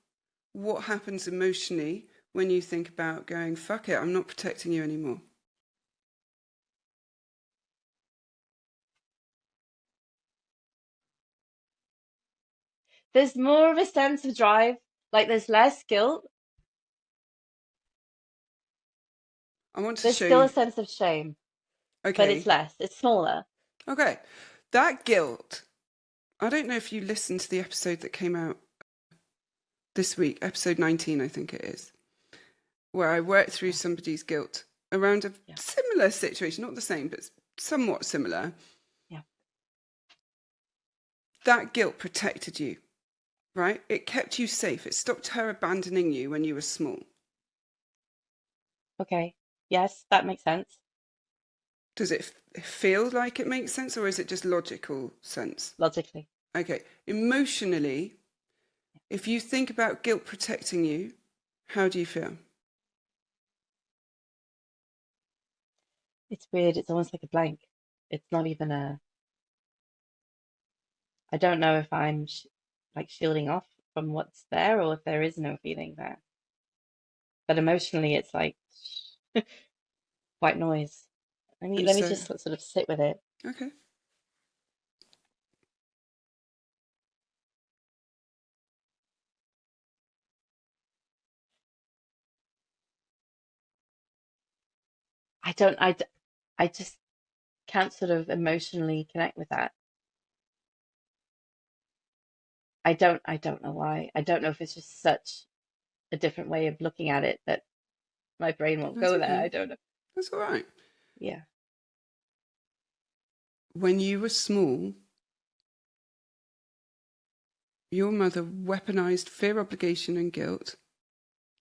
What happens emotionally when you think about going, fuck it, I'm not protecting you anymore? There's more of a sense of drive, like there's less guilt. I want to There's show still you. a sense of shame, Okay. but it's less, it's smaller. Okay. That guilt, I don't know if you listened to the episode that came out this week, episode 19, I think it is, where I worked through somebody's guilt around a similar situation, not the same, but somewhat similar. Yeah. That guilt protected you, right? It kept you safe. It stopped her abandoning you when you were small. Okay. Yes, that makes sense. Does it feel like it makes sense, or is it just logical sense? Logically. Okay. Emotionally, if you think about guilt protecting you, how do you feel? It's weird. It's almost like a blank. It's not even I don't know if I'm like shielding off from what's there or if there is no feeling there. But emotionally, it's like white noise. Let me just sort of sit with it. Okay. I just can't sort of emotionally connect with that. I don't know why. I don't know if it's just such a different way of looking at it that my brain won't go there. I don't know. That's all right. Yeah. When you were small, your mother weaponized fear, obligation, and guilt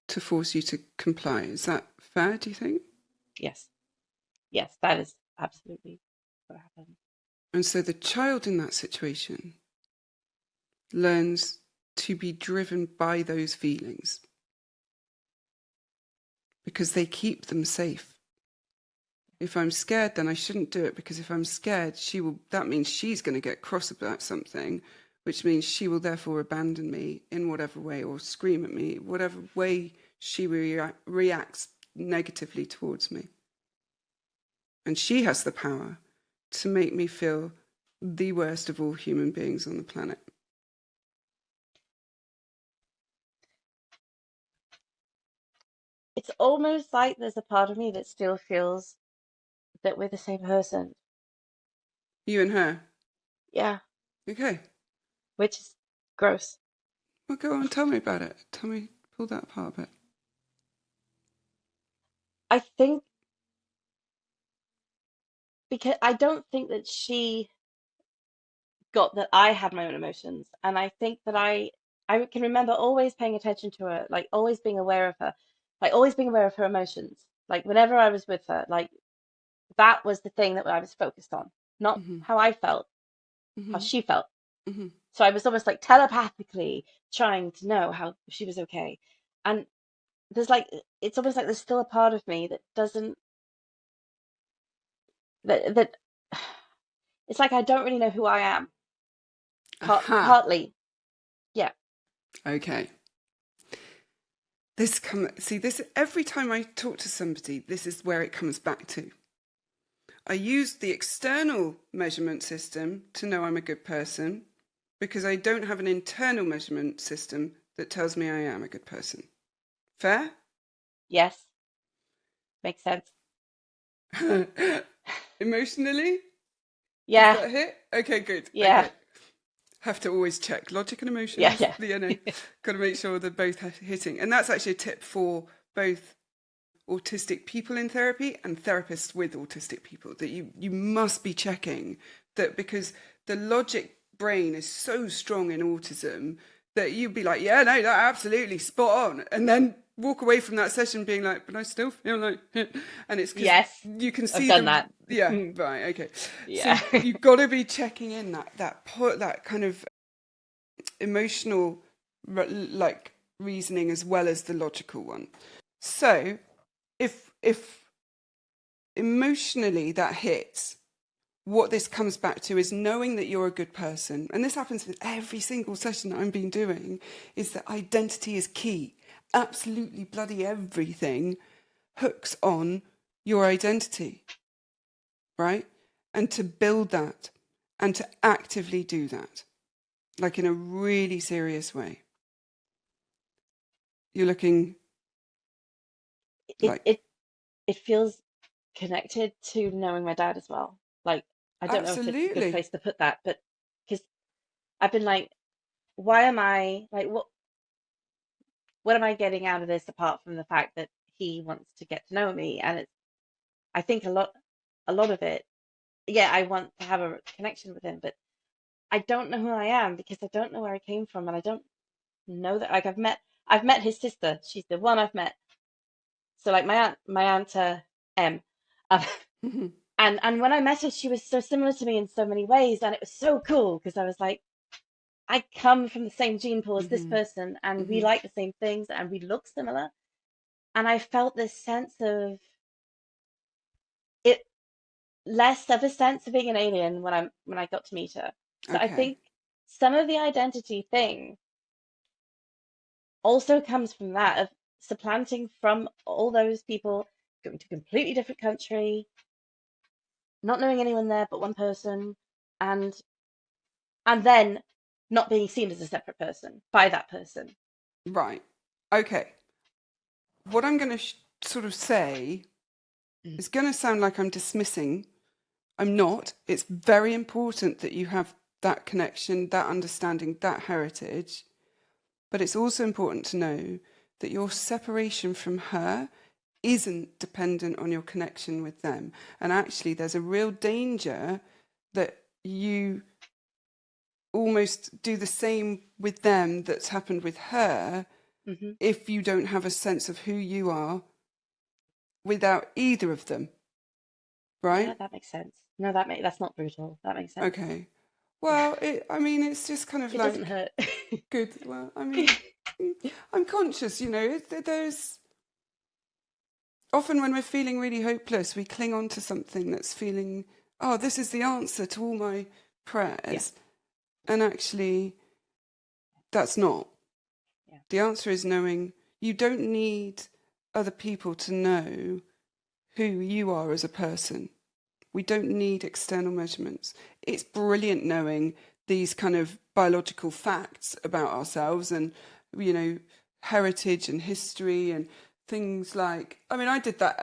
to force you to comply. Is that fair, do you think? Yes. Yes, that is absolutely what happened. And so the child in that situation learns to be driven by those feelings because they keep them safe. If I'm scared, then I shouldn't do it, because if I'm scared, that means she's going to get cross about something, which means she will therefore abandon me in whatever way, or scream at me, whatever way she reacts negatively towards me. And she has the power to make me feel the worst of all human beings on the planet. It's almost like there's a part of me that still feels that we're the same person. You and her? Yeah, Okay. which is gross. Well, go on, tell me about it. Pull that apart a bit. I think because I don't think that she got that I had my own emotions, and I think that I can remember always paying attention to her, like always being aware of her, like always being aware of her emotions. Like whenever I was with her, like that was the thing that I was focused on, not Mm-hmm. how I felt, how Mm-hmm. she felt. Mm-hmm. So I was almost like telepathically trying to know how she was okay. And there's like it's almost like there's still a part of me that doesn't that it's like I don't really know who I am. Aha. Partly, yeah. Okay. This every time I talk to somebody, this is where it comes back to. I use the external measurement system to know I'm a good person, because I don't have an internal measurement system that tells me I am a good person. Fair? Yes, makes sense. Emotionally? Does Yeah, that hit? Okay, good. yeah, Okay. Have to always check logic and yeah, emotions. yeah. Got to make sure they're both hitting. And that's actually a tip for both autistic people in therapy and therapists with autistic people, that you must be checking that, because the logic brain is so strong in autism that you'd be like, yeah, no, that absolutely spot on, and then walk away from that session being like, but I still feel like it. And it's because Yes, you can I've see done them. that. Yeah, right, okay. So Yeah. you've got to be checking in that kind of emotional like reasoning as well as the logical one. So if emotionally that hits, what this comes back to is knowing that you're a good person. And this happens with every single session that I've been doing, is that identity is key. Absolutely bloody everything hooks on your identity, right? And to build that and to actively do that, like in a really serious way. You're looking It like, it it feels connected to knowing my dad as well. Like I don't know if it's a good absolutely. place to put that, but because I've been like, why am I like what am I getting out of this apart from the fact that he wants to get to know me? And it's I think a lot of it, yeah, I want to have a connection with him, but I don't know who I am because I don't know where I came from, and I don't know that like I've met his sister. She's the one I've met. So like my aunt M, um, Mhm, and when I met her, she was so similar to me in so many ways, and it was so cool because I was like, I come from the same gene pool as this mhm, person, and we mhm. like the same things, and we look similar, and I felt this sense of it, less of a sense of being an alien when I got to meet her. So I Okay, think some of the identity thing also comes from that of supplanting from all those people, going to a completely different country, not knowing anyone there but one person, and and then not being seen as a separate person by that person. right. Okay. What I'm going to sort of say Mm. is going to sound like I'm dismissing. I'm not. It's very important that you have that connection, that understanding, that heritage. But it's also important to know that your separation from her isn't dependent on your connection with them. And actually, there's a real danger that you almost do the same with them that's happened with her Hmm. if you don't have a sense of who you are without either of them, Yeah, right? that makes sense. No, that's not brutal. That makes sense. Okay. Yeah, Well, I mean, it's just kind of it doesn't like hurt. good. Well, I mean, I'm conscious, there's often when we're feeling really hopeless, we cling on to something that's feeling, oh, this is the answer to all my Yeah, prayers. And actually, that's not. yeah. The answer is knowing you don't need other people to know who you are as a person. We don't need external measurements. It's brilliant knowing these kind of biological facts about ourselves and, heritage and history and things like, I mean, I did that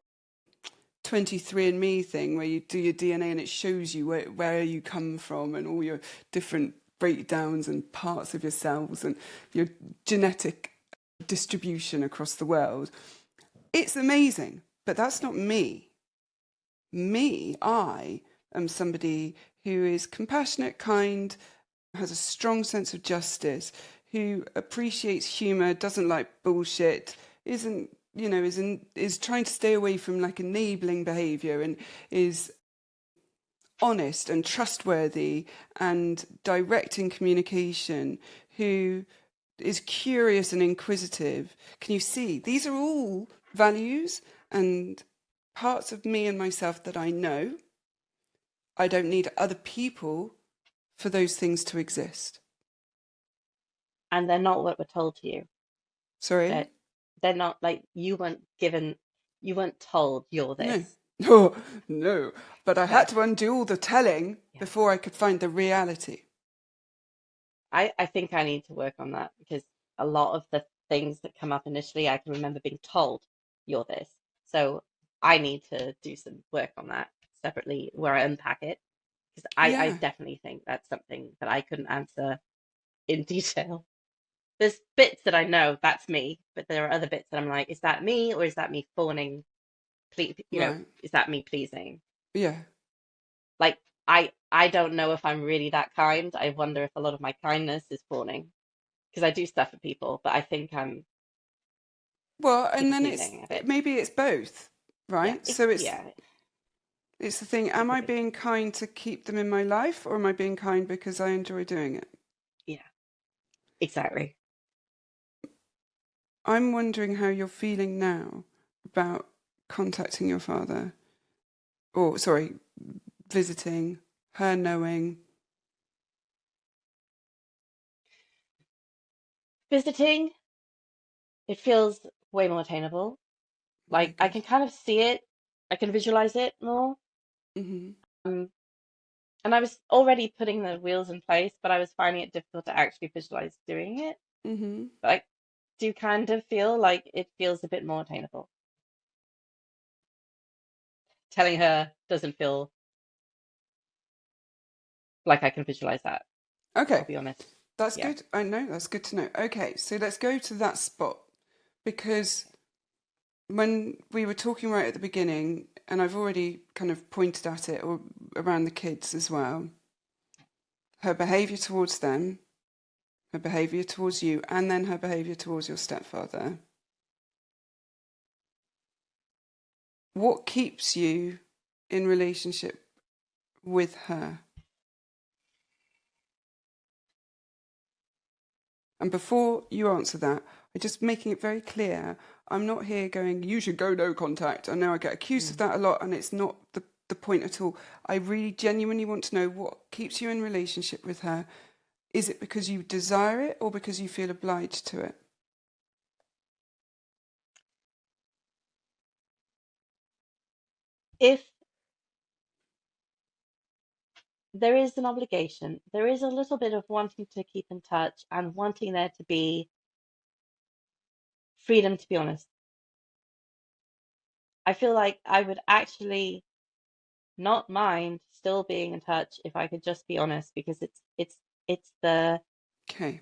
23andMe thing where you do your DNA and it shows you where you come from and all your different breakdowns and parts of your cells and your genetic distribution across the world. It's amazing, but that's not me. I am somebody who is compassionate, kind, has a strong sense of justice, who appreciates humour, doesn't like bullshit, isn't, is trying to stay away from like enabling behaviour and is honest and trustworthy and direct in communication, who is curious and inquisitive. Can you see? These are all values and parts of me and myself that I know. I don't need other people for those things to exist. And they're not what were told to you. Sorry? That they're not like you weren't told you're this. No. No, no. But I had No. to undo all the telling Yeah. before I could find the reality. I think I need to work on that because a lot of the things that come up initially, I can remember being told you're this. So I need to do some work on that separately where I unpack it because I Yeah. definitely think that's something that I couldn't answer in detail. There's bits that I know that's me, but there are other bits that I'm like, is that me or is that me fawning? Right. Is that me pleasing? Yeah. Like I don't know if I'm really that kind. I wonder if a lot of my kindness is fawning because I do stuff for people, but I think I'm Well, and people then pleasing a bit. maybe it's both, Yeah, right? So yeah, it's the thing, it am could I be. being kind to keep them in my life or am I being kind because I enjoy doing it? Yeah, exactly. I'm wondering how you're feeling now about contacting your father, or sorry, visiting, her knowing. Visiting, it feels way more attainable. Okay, Like I good. can kind of see it, I can visualize it more. Hmm. Um, and I was already putting the wheels in place, but I was finding it difficult to actually visualize doing it. Hmm. But I do kind of feel like it feels a bit more attainable. Telling her doesn't feel like I can visualize that. I'll Okay, be honest. that's Yeah. good. I know, that's good to know. Okay, so let's go to that spot because when we were talking right at the beginning, and I've already kind of pointed at it or around the kids as well, her behaviour towards them, her behaviour towards you, and then her behaviour towards your stepfather. What keeps you in relationship with her? And before you answer that, I'm just making it very clear I'm not here going, you should go no contact. I know I get accused of Mm. that a lot, and it's not the point at all. I really genuinely want to know what keeps you in relationship with her. Is it because you desire it or because you feel obliged to it? If there is an obligation, there is a little bit of wanting to keep in touch and wanting there to be freedom to be honest. I feel like I would actually not mind still being in touch if I could just be honest because it's the Okay.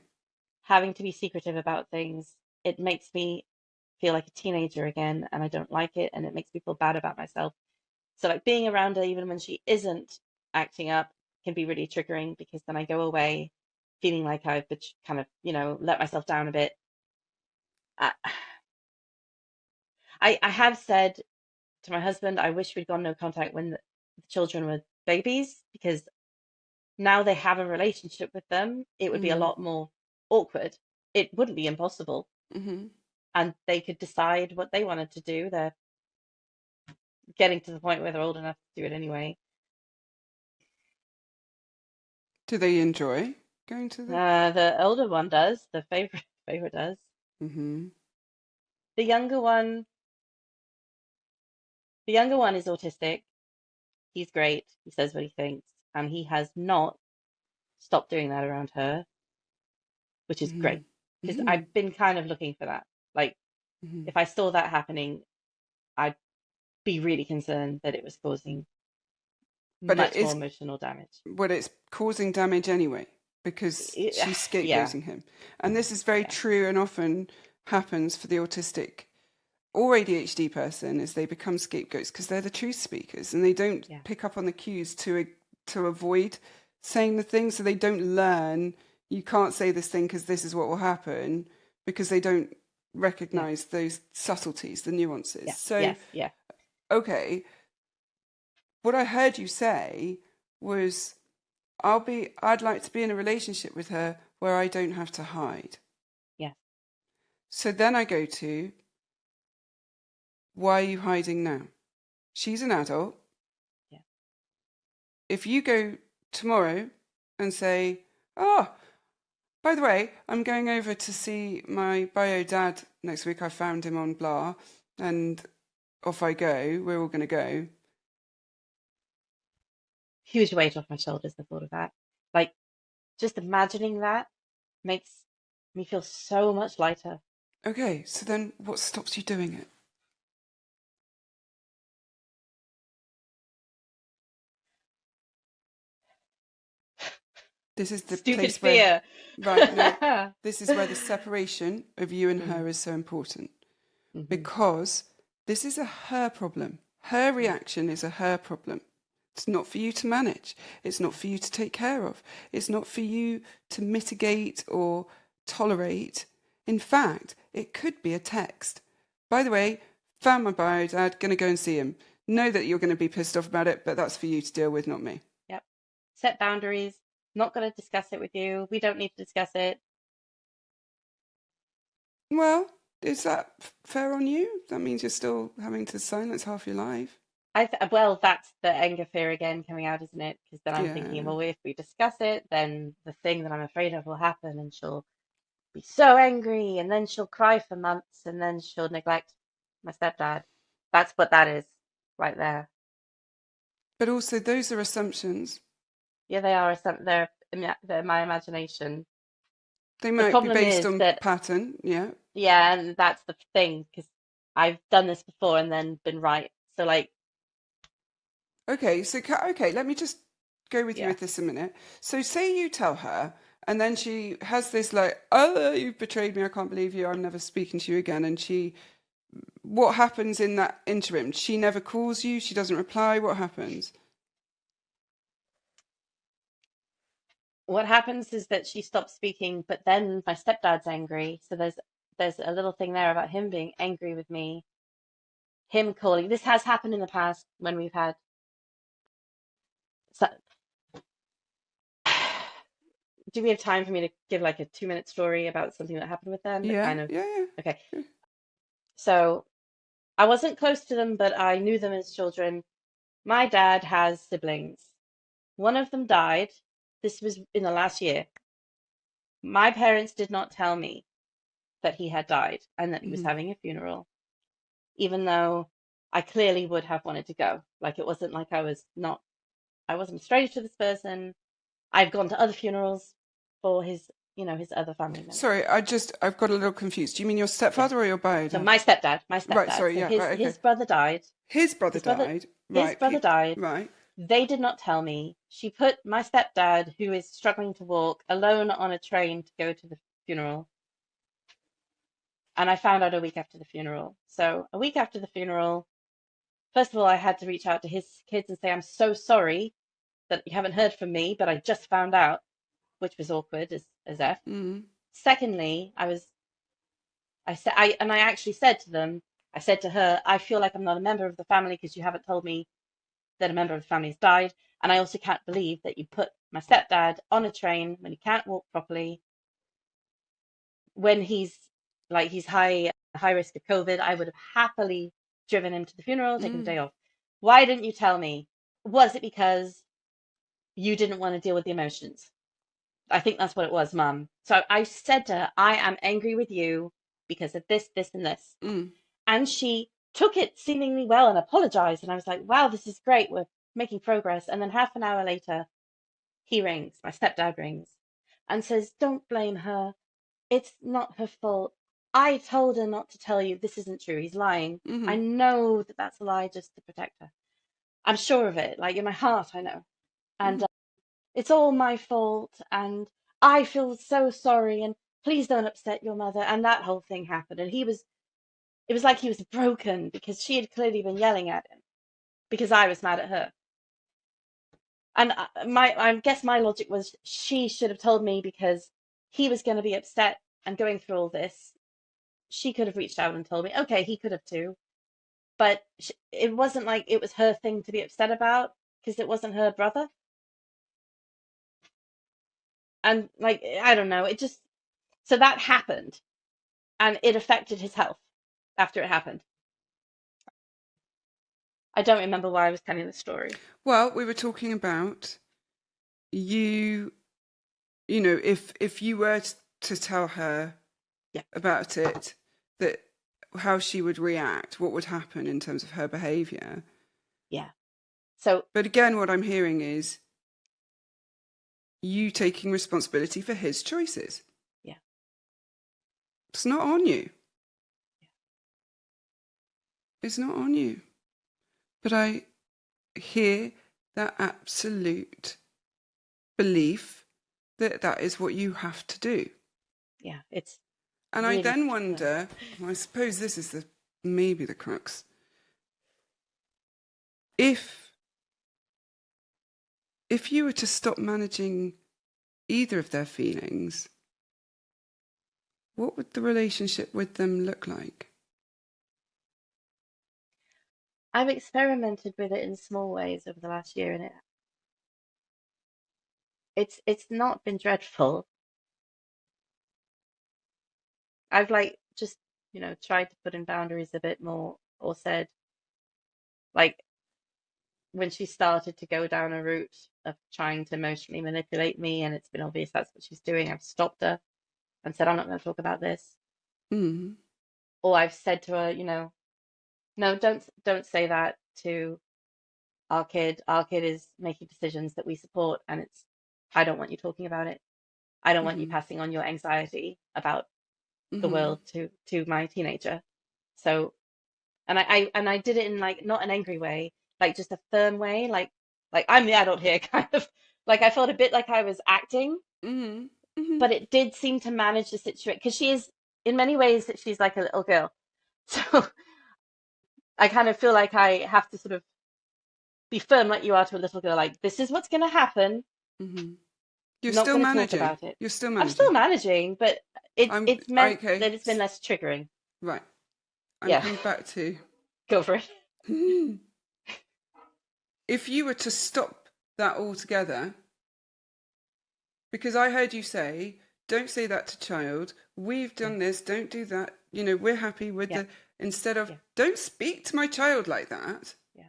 having to be secretive about things. It makes me feel like a teenager again, and I don't like it, and it makes me feel bad about myself. So like being around her even when she isn't acting up can be really triggering, because then I go away feeling like I've kind of, let myself down a bit. I, I have said to my husband, I wish we'd gone no contact when the children were babies, because now they have a relationship with them. It would be a lot more awkward. It wouldn't be impossible. Mm-hmm. And they could decide what they wanted to do. They're getting to the point where they're old enough to do it anyway. Do they enjoy going to the? The older one does. The favorite does. Mm-hmm. The younger one, the younger one is autistic. He's great. He says what he thinks, and he has not stopped doing that around her, which is Mm-hmm. great, because Mm-hmm. I've been kind of looking for that. Like, Mm-hmm. if I saw that happening, I'd be really concerned that it was causing But it much more is, emotional damage. well, it's causing damage anyway because she's Yeah, scapegoating him. And this is very yeah, true and often happens for the autistic or ADHD person, is they become scapegoats because they're the truth speakers and they don't yeah, pick up on the cues to avoid saying the thing. So they don't learn, you can't say this thing because this is what will happen, because they don't yeah, recognize those subtleties, the nuances. yeah, So, yes, yeah. okay, what I heard you say was, I'd like to be in a relationship with her where I don't have to hide. Yes. So then I go to, why are you hiding now? She's an adult. Yeah. If you go tomorrow and say, oh, by the way, I'm going over to see my bio dad next week. I found him on blah, and off I go. We're all going to go. Huge weight off my shoulders, the thought of that. Like, just imagining that makes me feel so much lighter. Okay, so then what stops you doing it? This is the Stupid place where, fear. right, no, this is where the separation of you and Mm, her is so important, hmm. because this is a her problem. Her Yeah, reaction is a her problem. It's not for you to manage. It's not for you to take care of. It's not for you to mitigate or tolerate. In fact, it could be a text. By the way, found my bio dad, going to go and see him. Know that you're going to be pissed off about it, but that's for you to deal with, not me. yep. Set boundaries. Not going to discuss it with you. We don't need to discuss it. Well, is that fair on you? That means you're still having to silence half your life. Well, that's the anger fear again coming out, isn't it? Because then I'm thinking, Yeah. well, if we discuss it, then the thing that I'm afraid of will happen, and she'll be so angry, and then she'll cry for months, and then she'll neglect my stepdad. That's what that is right there. But also, those are assumptions. Yeah, they are. They're my imagination. They The might be problem based is on that, pattern. Yeah. yeah, and that's the thing, because I've done this before and then been right. So, like, Okay. So, okay, let me just go with you yeah. with this a minute. So, say you tell her, and then she has this like, oh, you've betrayed me. I can't believe you. I'm never speaking to you again. And what happens in that interim? She never calls you. She doesn't reply. What happens? What happens is that she stops speaking, but then my stepdad's angry. So there's a little thing there about him being angry with me, him calling. This has happened in the past when we've had. So, do we have time for me to give like a 2 minute story about something that happened with them? That Yeah. kind of, Yeah. okay. Yeah. So I wasn't close to them, but I knew them as children. My dad has siblings. One of them died. This was in the last year. My parents did not tell me that he had died and that he was Mm-hmm. having a funeral, even though I clearly would have wanted to go. Like, it wasn't like I wasn't a stranger to this person. I've gone to other funerals for his other family members. Sorry, I've got a little confused. Do you mean your Yeah. stepfather or your bio So dad? my Right, stepdad. sorry, So yeah, his right, okay. his brother died. His brother His brother died. his Right, brother died. right. They did not tell me. She put my stepdad, who is struggling to walk, alone on a train to go to the funeral. And I found out a week after the funeral. So a week after the funeral, first of all, I had to reach out to his kids and say, I'm so sorry that you haven't heard from me, but I just found out, which was awkward as F. Mm. Secondly, I actually said to them, I said to her, I feel like I'm not a member of the family because you haven't told me that a member of the family has died. And I also can't believe that you put my stepdad on a train when he can't walk properly, when he's high risk of COVID. I would have happily driven him to the funeral, taken the Mm. day off. Why didn't you tell me? Was it because you didn't want to deal with the emotions? I think that's what it was, Mum. So I said to her, I am angry with you because of this, this, and this. Mm. And she took it seemingly well and apologized. And I was like, wow, this is great. We're making progress. And then half an hour later, he rings, my stepdad rings, and says, don't blame her. It's not her fault. I told her not to tell you. This isn't true. He's lying. I Mm. know that that's a lie just to protect her. I'm sure of it. Like in my heart, I know. And Mm. it's all my fault. And I feel so sorry. And please don't upset your mother. And that whole thing happened. And it was like he was broken because she had clearly been yelling at him because I was mad at her. And I guess my logic was she should have told me because he was going to be upset and going through all this. She could have reached out and told me. Okay, he could have too, but it wasn't like it was her thing to be upset about because it wasn't her brother. And like I don't know, it just so that happened and it affected his health after it happened. I don't remember why I was telling the story. Well, we were talking about you, you know, if you were to tell her Yeah, about it, that how she would react, what would happen in terms of her behaviour. yeah. So But again, what I'm hearing is you taking responsibility for his choices. yeah, It's not on you. yeah, It's not on you. But I hear that absolute belief that that is what you have to do. yeah. It's And I really then difficult. wonder, well, I suppose this is maybe the crux. If you were to stop managing either of their feelings, what would the relationship with them look like? I've experimented with it in small ways over the last year, and it's not been dreadful. I've like just, tried to put in boundaries a bit more or said like when she started to go down a route of trying to emotionally manipulate me and it's been obvious that's what she's doing, I've stopped her and said, I'm not going to talk about this. Mm. Or I've said to her, no, don't say that to our kid. Our kid is making decisions that we support and I don't want you talking about it. I don't want you Mm-hmm. passing on your anxiety about the Mm-hmm. world to my teenager. So, and I did it in like not an angry way, like just a firm way, like I'm the adult here, kind of. Like I felt a bit like I was acting, Mm-hmm. Mm-hmm. but it did seem to manage the situation because she is in many ways that she's like a little girl. So I kind of feel like I have to sort of be firm like you are to a little girl, like this is what's going to happen. Mm-hmm. You're Not still going to talk managing. about it. You're still I'm still managing. managing, but it's meant Okay. that it's been less triggering. Right. I'm Yeah, coming back to go for it. if you were to stop that altogether, because I heard you say, don't say that to child. We've Yeah, done this. Don't do that. You know, we're happy with yeah, instead of, yeah, don't speak to my child like that. yeah.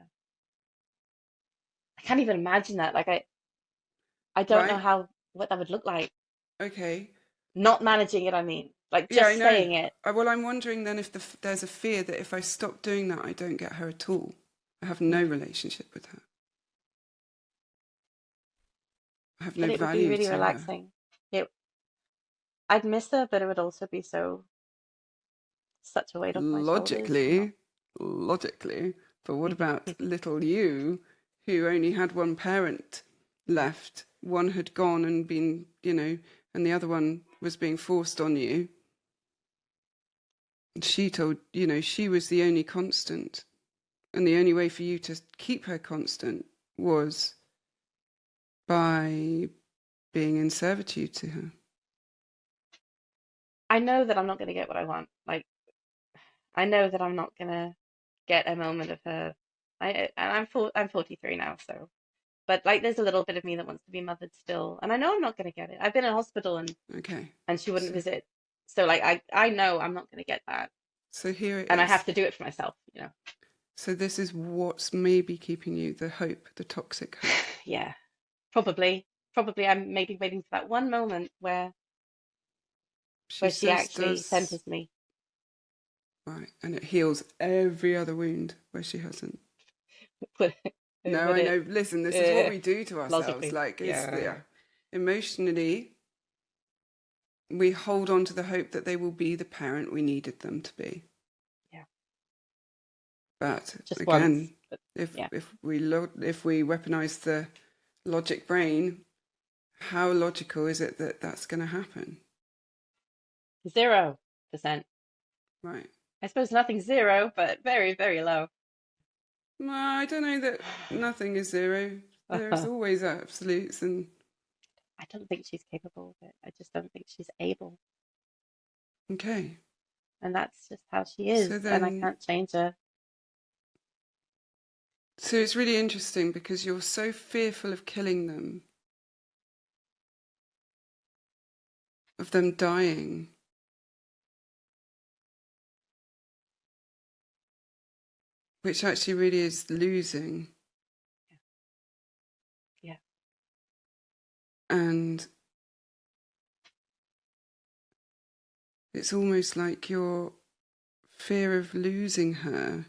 I can't even imagine that. Like I don't know Right. how what that would look like. Okay. Not managing it, I mean, like Yeah, I just know. saying it. Well, I'm wondering then if there's a fear that if I stop doing that, I don't get her at all. I have no Mm. relationship with her. I have no But it would be value really to her. relaxing. It, I'd miss her, but it would also be such a weight off my shoulders. Not, Logically, but what about little you, who only had one parent left? One had gone and been, and the other one was being forced on you. She told, she was the only constant. And the only way for you to keep her constant was by being in servitude to her. I know that I'm not going to get what I want. Like, I know that I'm not going to get a moment of her. I'm 43 now, so. But like, there's a little bit of me that wants to be mothered still, and I know I'm not going to get it. I've been in hospital Okay. and she wouldn't So, visit, so like I know I'm not going to get that, so here it and I is. have to do it for myself, you know. So this is what's maybe keeping you, the hope, the toxic hope. Yeah, probably I'm maybe waiting for that one moment She where she says actually does, centers me. right, and it heals every other wound where she hasn't. Put No, put I it know. Listen, this is what we do to ourselves. logically. Like, it's, Yeah, yeah. Emotionally, we hold on to the hope that they will be the parent we needed them to be. yeah, But just once, again, but if yeah, if we weaponize the logic brain, how logical is it that that's going to happen? 0%. Right. I suppose nothing's zero, but very, very low. Well, I don't know that nothing is zero. There's I always absolutes, and don't think she's capable of it. I just don't think she's able. okay. And that's just how she is, So and I then, can't change her. so it's really interesting because you're so fearful of killing them, of them dying, which actually really is losing. Yeah. And it's almost like your fear of losing her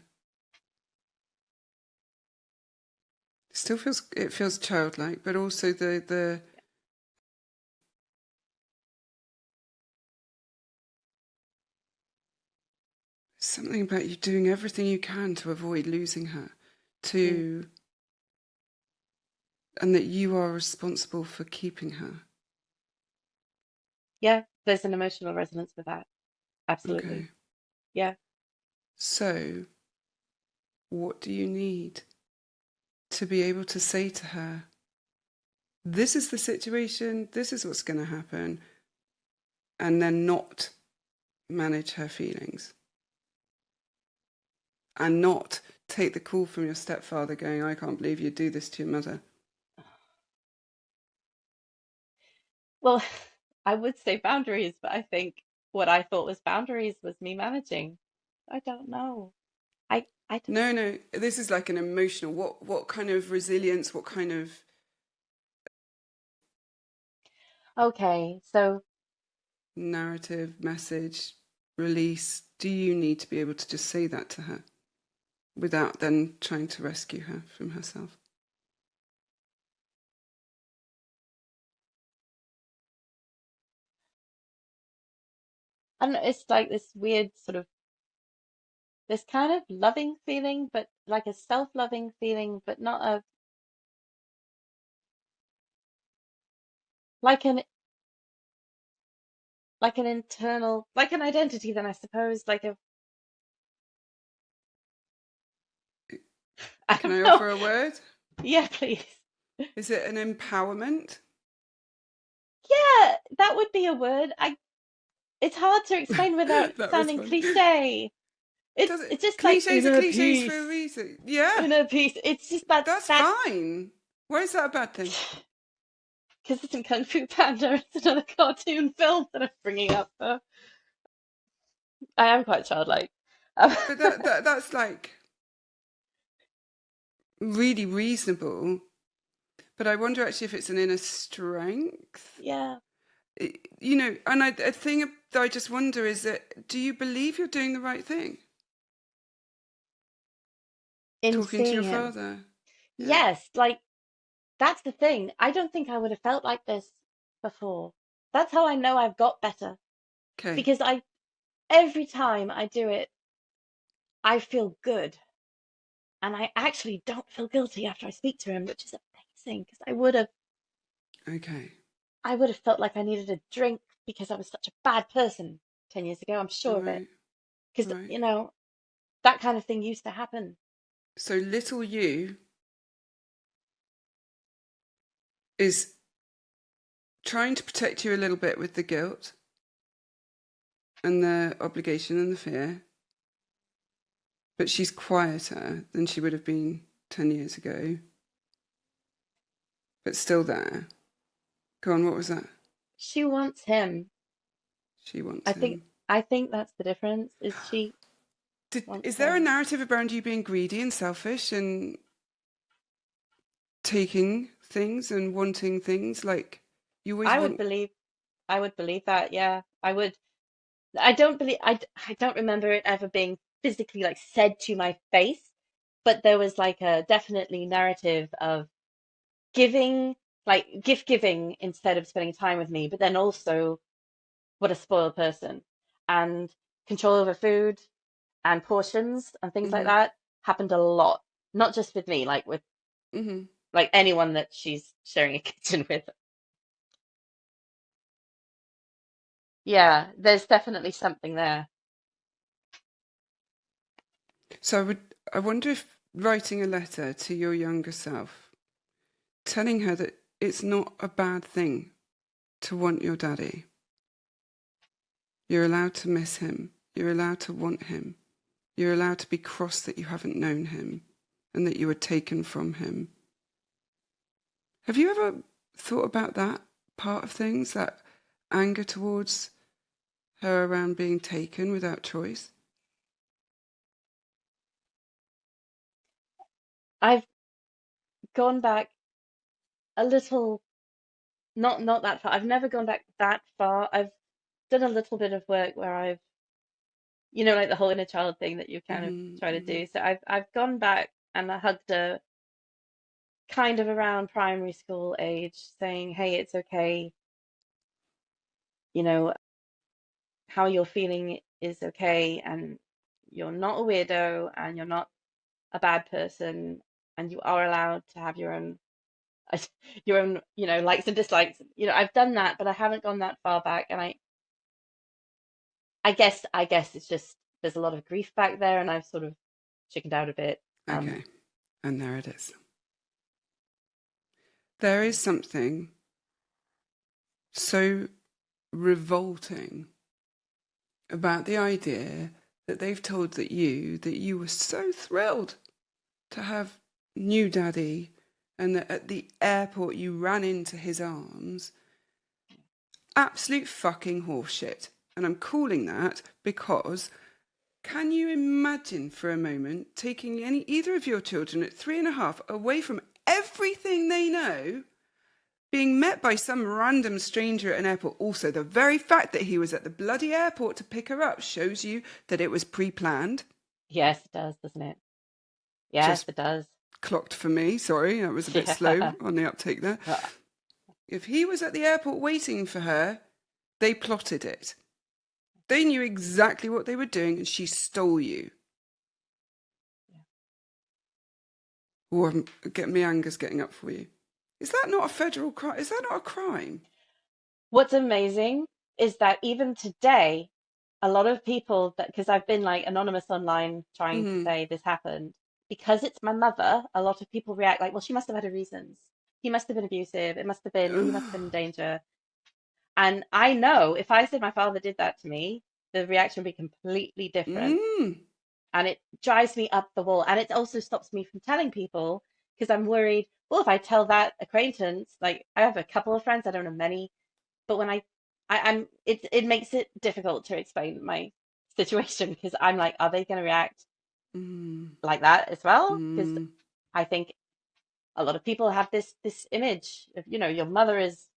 still feels childlike, but also the something about you doing everything you can to avoid losing her, Mm. to and that you are responsible for keeping her. Yeah, there's an emotional resonance with that. Absolutely. Okay. Yeah. So, what do you need to be able to say to her, this is the situation, this is what's going to happen, and then not manage her feelings and not take the call from your stepfather going, I can't believe you do this to your mother. Well, I would say boundaries, but I think what I thought was boundaries was me managing. I don't know. I don't. No, no, this is like an emotional, what kind of resilience, what kind of Okay, so narrative, message, release do you need to be able to just say that to her without then trying to rescue her from herself? I don't know, it's like this weird sort of this kind of loving feeling, but like a self-loving feeling, but not a like an like an internal like an identity then I suppose, like a I Can don't I know. offer a word? Yeah, please. Is it an empowerment? Yeah, that would be a word. I It's hard to explain without That was sounding fun. cliche. Does It's it? just like Cliches are inner cliches for a peace, reason. Yeah, inner peace. It's just that that's that fine. Why is that a bad thing? because it's in Kung Fu Panda. It's another cartoon film that I'm bringing up. I am quite childlike. Um, But that's like really reasonable. But I wonder actually if it's an inner strength. yeah, And a thing that I just wonder is that do you believe you're doing the right thing? in Talking to seeing your him. father. Yeah. Yes, like that's the thing. I don't think I would have felt like this before. That's how I know I've got better Okay. because I every time I do it, I feel good. And I actually don't feel guilty after I speak to him, which is amazing because Okay. I would have felt like I needed a drink because I was such a bad person 10 years ago. I'm All sure of it. right. Because, Right. that kind of thing used to happen. So little you is trying to protect you a little bit with the guilt and the obligation and the fear, but she's quieter than she would have been 10 years ago, but still there. Go on, what was that? She wants him. She wants I think him. I think that's the difference, is she wants Is there a him. narrative around you being greedy and selfish and taking things and wanting things? Like, you always I would want... believe I would believe that, yeah. I would. I don't believe I don't remember it ever being physically like said to my face, but there was like a definitely narrative of giving, like gift giving instead of spending time with me, but then also what a spoiled person, and control over food and portions and things like Mm-hmm, that happened a lot, not just with me, like with mm-hmm. like anyone that she's sharing a kitchen with. Yeah, there's definitely something there. So I wonder if writing a letter to your younger self, telling her that it's not a bad thing to want your daddy. You're allowed to miss him. You're allowed to want him. You're allowed to be cross that you haven't known him and that you were taken from him. Have you ever thought about that part of things, that anger towards her around being taken without choice? I've gone back a little, not that far. I've never gone back that far. I've done a little bit of work where I've, like the whole inner child thing that you kind of Mm-hmm, try to mm-hmm. do. So I've gone back and I hugged her kind of around primary school age, saying, "Hey, it's okay. You know, how you're feeling is okay, and you're not a weirdo, and you're not a bad person, and you are allowed to have your own your own, likes and dislikes." I've done that, but I haven't gone that far back, and I guess it's just there's a lot of grief back there, and I've sort of chickened out a bit. Okay, and there it is. There is something so revolting about the idea that they've told that you were so thrilled to have new daddy, and that at the airport you ran into his arms. Absolute fucking horseshit. And I'm calling that because, can you imagine for a moment taking either of your children at 3.5 away from everything they know, being met by some random stranger at an airport? Also, the very fact that he was at the bloody airport to pick her up shows you that it was pre-planned. Yes, it does, doesn't it? Yes, Just it does. clocked for me. Sorry, I was a bit slow Yeah. on the uptake there. Uh, If he was at the airport waiting for her, they plotted it. They knew exactly what they were doing, and she stole you. Oh, my anger's getting up for you. Is that not a federal crime? Is that not a crime? What's amazing is that even today, a lot of people, that because I've been like anonymous online trying to Mm-hmm. say this happened, because it's my mother, a lot of people react like, well, she must have had her reasons. He must have been abusive. He must have been in danger. And I know if I said my father did that to me, the reaction would be completely different. Mm. And it drives me up the wall. And it also stops me from telling people because I'm worried, well, if I tell that acquaintance, like I have a couple of friends, I don't know many, but when I'm it makes it difficult to explain my situation because I'm like, are they going to react Mm. like that as well? Because Mm. I think a lot of people have this image of, your mother is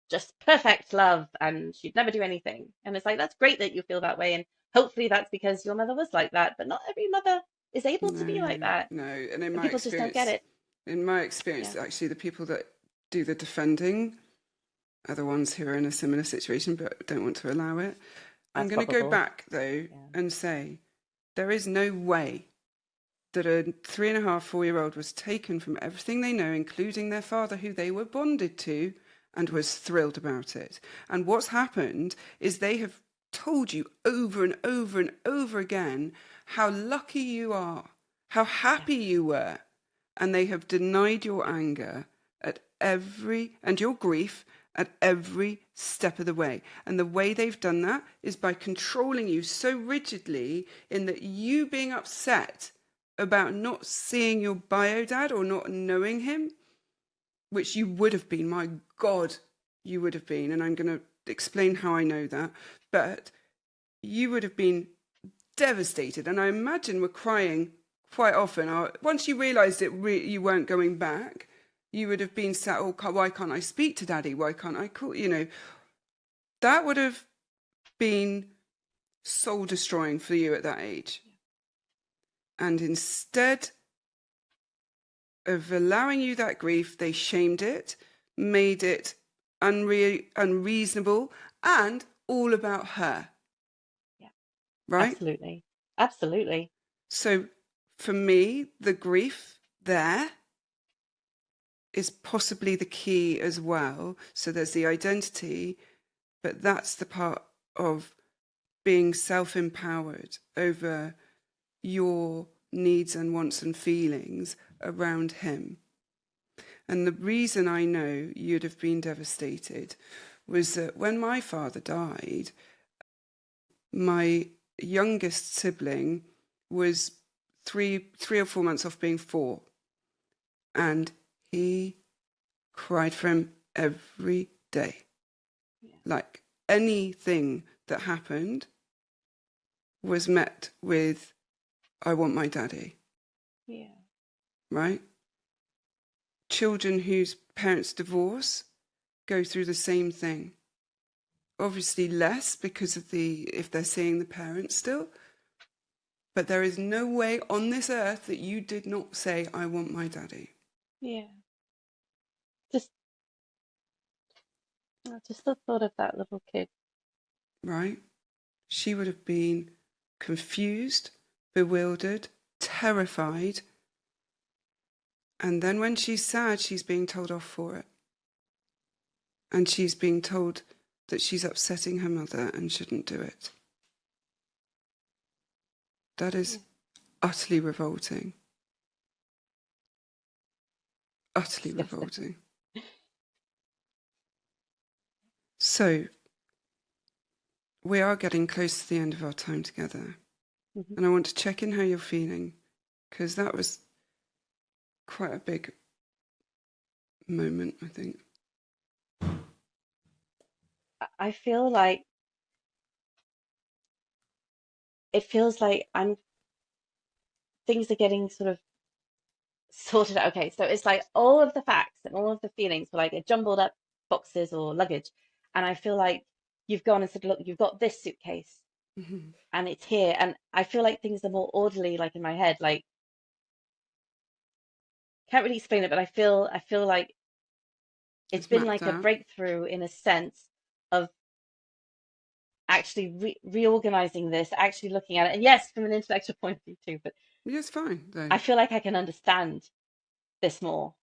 just perfect love and she'd never do anything. And it's like, that's great that you feel that way. And hopefully that's because your mother was like that. But not every mother is able to be like No, that. no. And And people just don't get it. in my experience, Yeah, actually, the people that do the defending are the ones who are in a similar situation but don't want to allow it. I'm that's going to go probable. back, though, Yeah. and say there is no way that a 3.5, 4-year-old was taken from everything they know, including their father, who they were bonded to, and was thrilled about it. And what's happened is they have told you over and over and over again how lucky you are, how Yeah. happy you were, and they have denied your anger and your grief at every step of the way. And the way they've done that is by controlling you so rigidly in that you being upset about not seeing your bio dad or not knowing him, which you would have been, my God, you would have been. And I'm going to explain how I know that. But you would have been devastated. And I imagine we're crying quite often. Once you realised you weren't going back, you would have been sat, oh, why can't I speak to daddy? Why can't I call, that would have been soul destroying for you at that age. And instead of allowing you that grief, they shamed it, made it unreasonable, and all about her. Yeah. Right? Absolutely. Absolutely. So for me, the grief there is possibly the key as well. So there's the identity, but that's the part of being self-empowered over your needs and wants and feelings around him. And the reason I know you'd have been devastated was that when my father died, my youngest sibling was three or 4 months off being 4. And he cried for him every day. Yeah. Like anything that happened was met with, I want my daddy. Yeah. Right? Children whose parents divorce go through the same thing. Obviously less because of if they're seeing the parents still. But there is no way on this earth that you did not say, I want my daddy. Yeah. Just the thought of that little kid. Right? She would have been confused, bewildered, terrified. And then when she's sad, she's being told off for it. And she's being told that she's upsetting her mother and shouldn't do it. That is utterly revolting. Utterly Disgusting. revolting. So, we are getting close to the end of our time together. Mm-hmm. And I want to check in how you're feeling, because that was quite a big moment, I think. I feel like it feels like things are getting sort of sorted out. Okay, so it's like all of the facts and all of the feelings were like a jumbled up boxes or luggage. And I feel like you've gone and said, look, you've got this suitcase Mm-hmm. and it's here. And I feel like things are more orderly, like in my head. Like, can't really explain it, but I feel like it's It's been mapped like a out. breakthrough in a sense of actually reorganizing this, actually looking at it. And yes, from an intellectual point of view too, but Yeah, it's fine, though. I feel like I can understand this more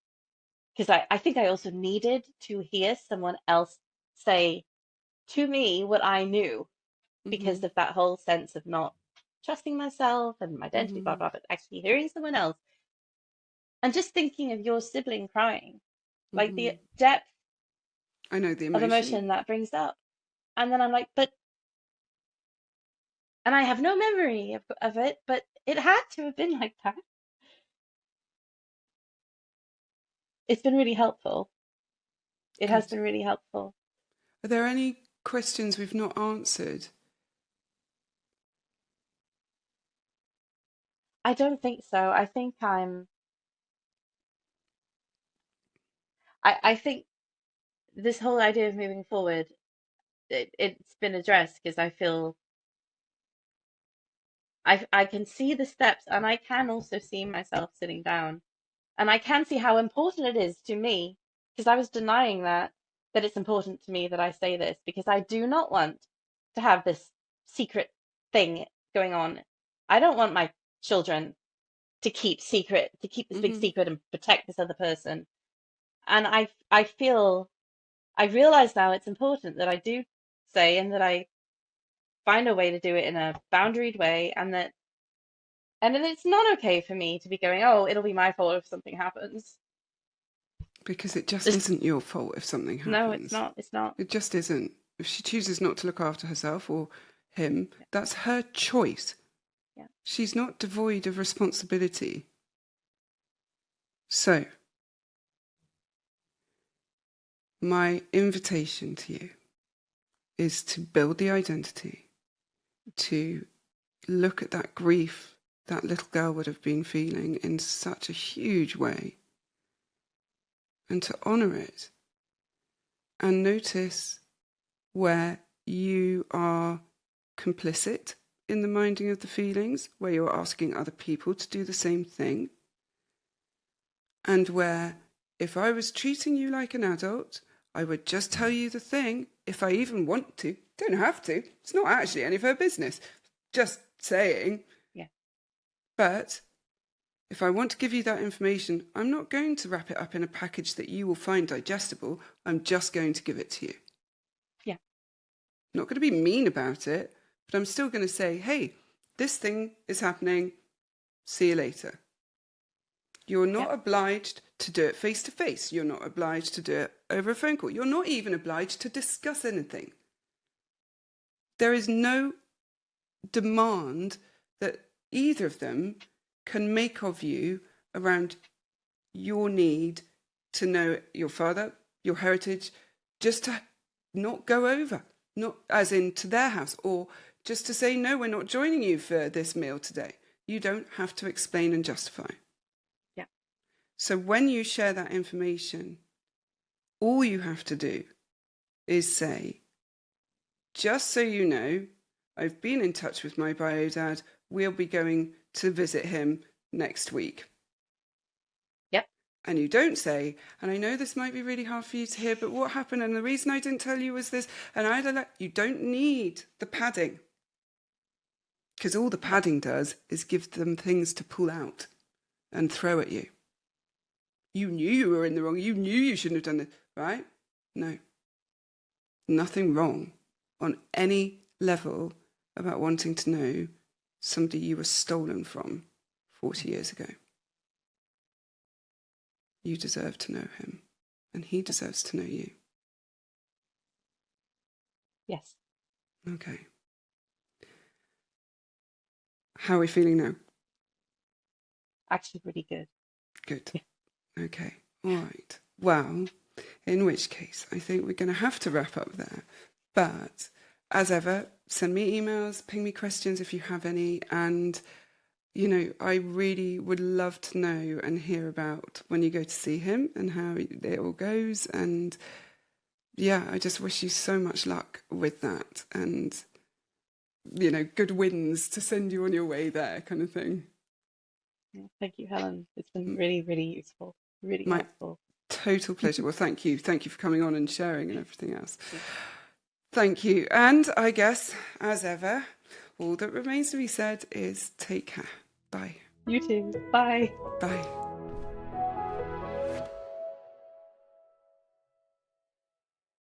because I think I also needed to hear someone else say to me what I knew Mm-hmm. because of that whole sense of not trusting myself and my identity, blah, Mm-hmm. blah, but actually hearing someone else and just thinking of your sibling crying, like Mm-hmm. the depth I know the of emotion. emotion that brings up. And then I'm like, but, and I have no memory of it, but it had to have been like that. It's been really helpful. It has Good. been really helpful. Are there any questions we've not answered? I don't think so. I think this whole idea of moving forward, it's been addressed because I feel I can see the steps and I can also see myself sitting down and I can see how important it is to me because I was denying that it's important to me that I say this because I do not want to have this secret thing going on. I don't want my children to keep this big Mm-hmm. secret and protect this other person. And I feel I realize now it's important that I do say and that find a way to do it in a boundaried way, and then it's not okay for me to be going, oh, it'll be my fault if something happens. Because it just There's, isn't your fault if something no, it's happens. not. It's not. It just isn't. If she chooses not to look after herself or him, Yeah. that's her choice. Yeah. She's not devoid of responsibility. So, my invitation to you is to build the identity, to look at that grief that little girl would have been feeling in such a huge way, and to honour it and notice where you are complicit in the minding of the feelings, where you're asking other people to do the same thing, and where if I was treating you like an adult, I would just tell you the thing if I even want to. Don't have to. It's not actually any of her business. Just saying. Yeah. But if I want to give you that information, I'm not going to wrap it up in a package that you will find digestible. I'm just going to give it to you. Yeah. I'm not going to be mean about it, but I'm still going to say, hey, this thing is happening. See you later. You're not obliged to do it face to face. You're not obliged to do it over a phone call. You're not even obliged to discuss anything. There is no demand that either of them can make of you around your need to know your father, your heritage, just to not go over, not as in to their house, or just to say, no, we're not joining you for this meal today. You don't have to explain and justify. Yeah. So when you share that information, all you have to do is say, just so you know, I've been in touch with my bio dad. We'll be going to visit him next week. Yep. And you don't say, and I know this might be really hard for you to hear, but what happened? And the reason I didn't tell you was this. And I don't know. You don't need the padding. Because all the padding does is give them things to pull out and throw at you. You knew you were in the wrong. You knew you shouldn't have done it, right? No. Nothing wrong on any level about wanting to know somebody you were stolen from 40 years ago. You deserve to know him, and he deserves to know you. Yes. Okay. How are we feeling now? Actually, pretty good. Good. Okay. All right. Well, in which case, I think we're going to have to wrap up there. But as ever, send me emails, ping me questions if you have any. And, you know, I really would love to know and hear about when you go to see him and how it all goes. And yeah, I just wish you so much luck with that. And, you know, good winds to send you on your way there, kind of thing. Thank you, Helen. It's been really, really useful. Really My helpful. total pleasure. Well, thank you. Thank you for coming on and sharing and everything else. Thank you. And I guess, as ever, all that remains to be said is take care. Bye. You too. Bye. Bye.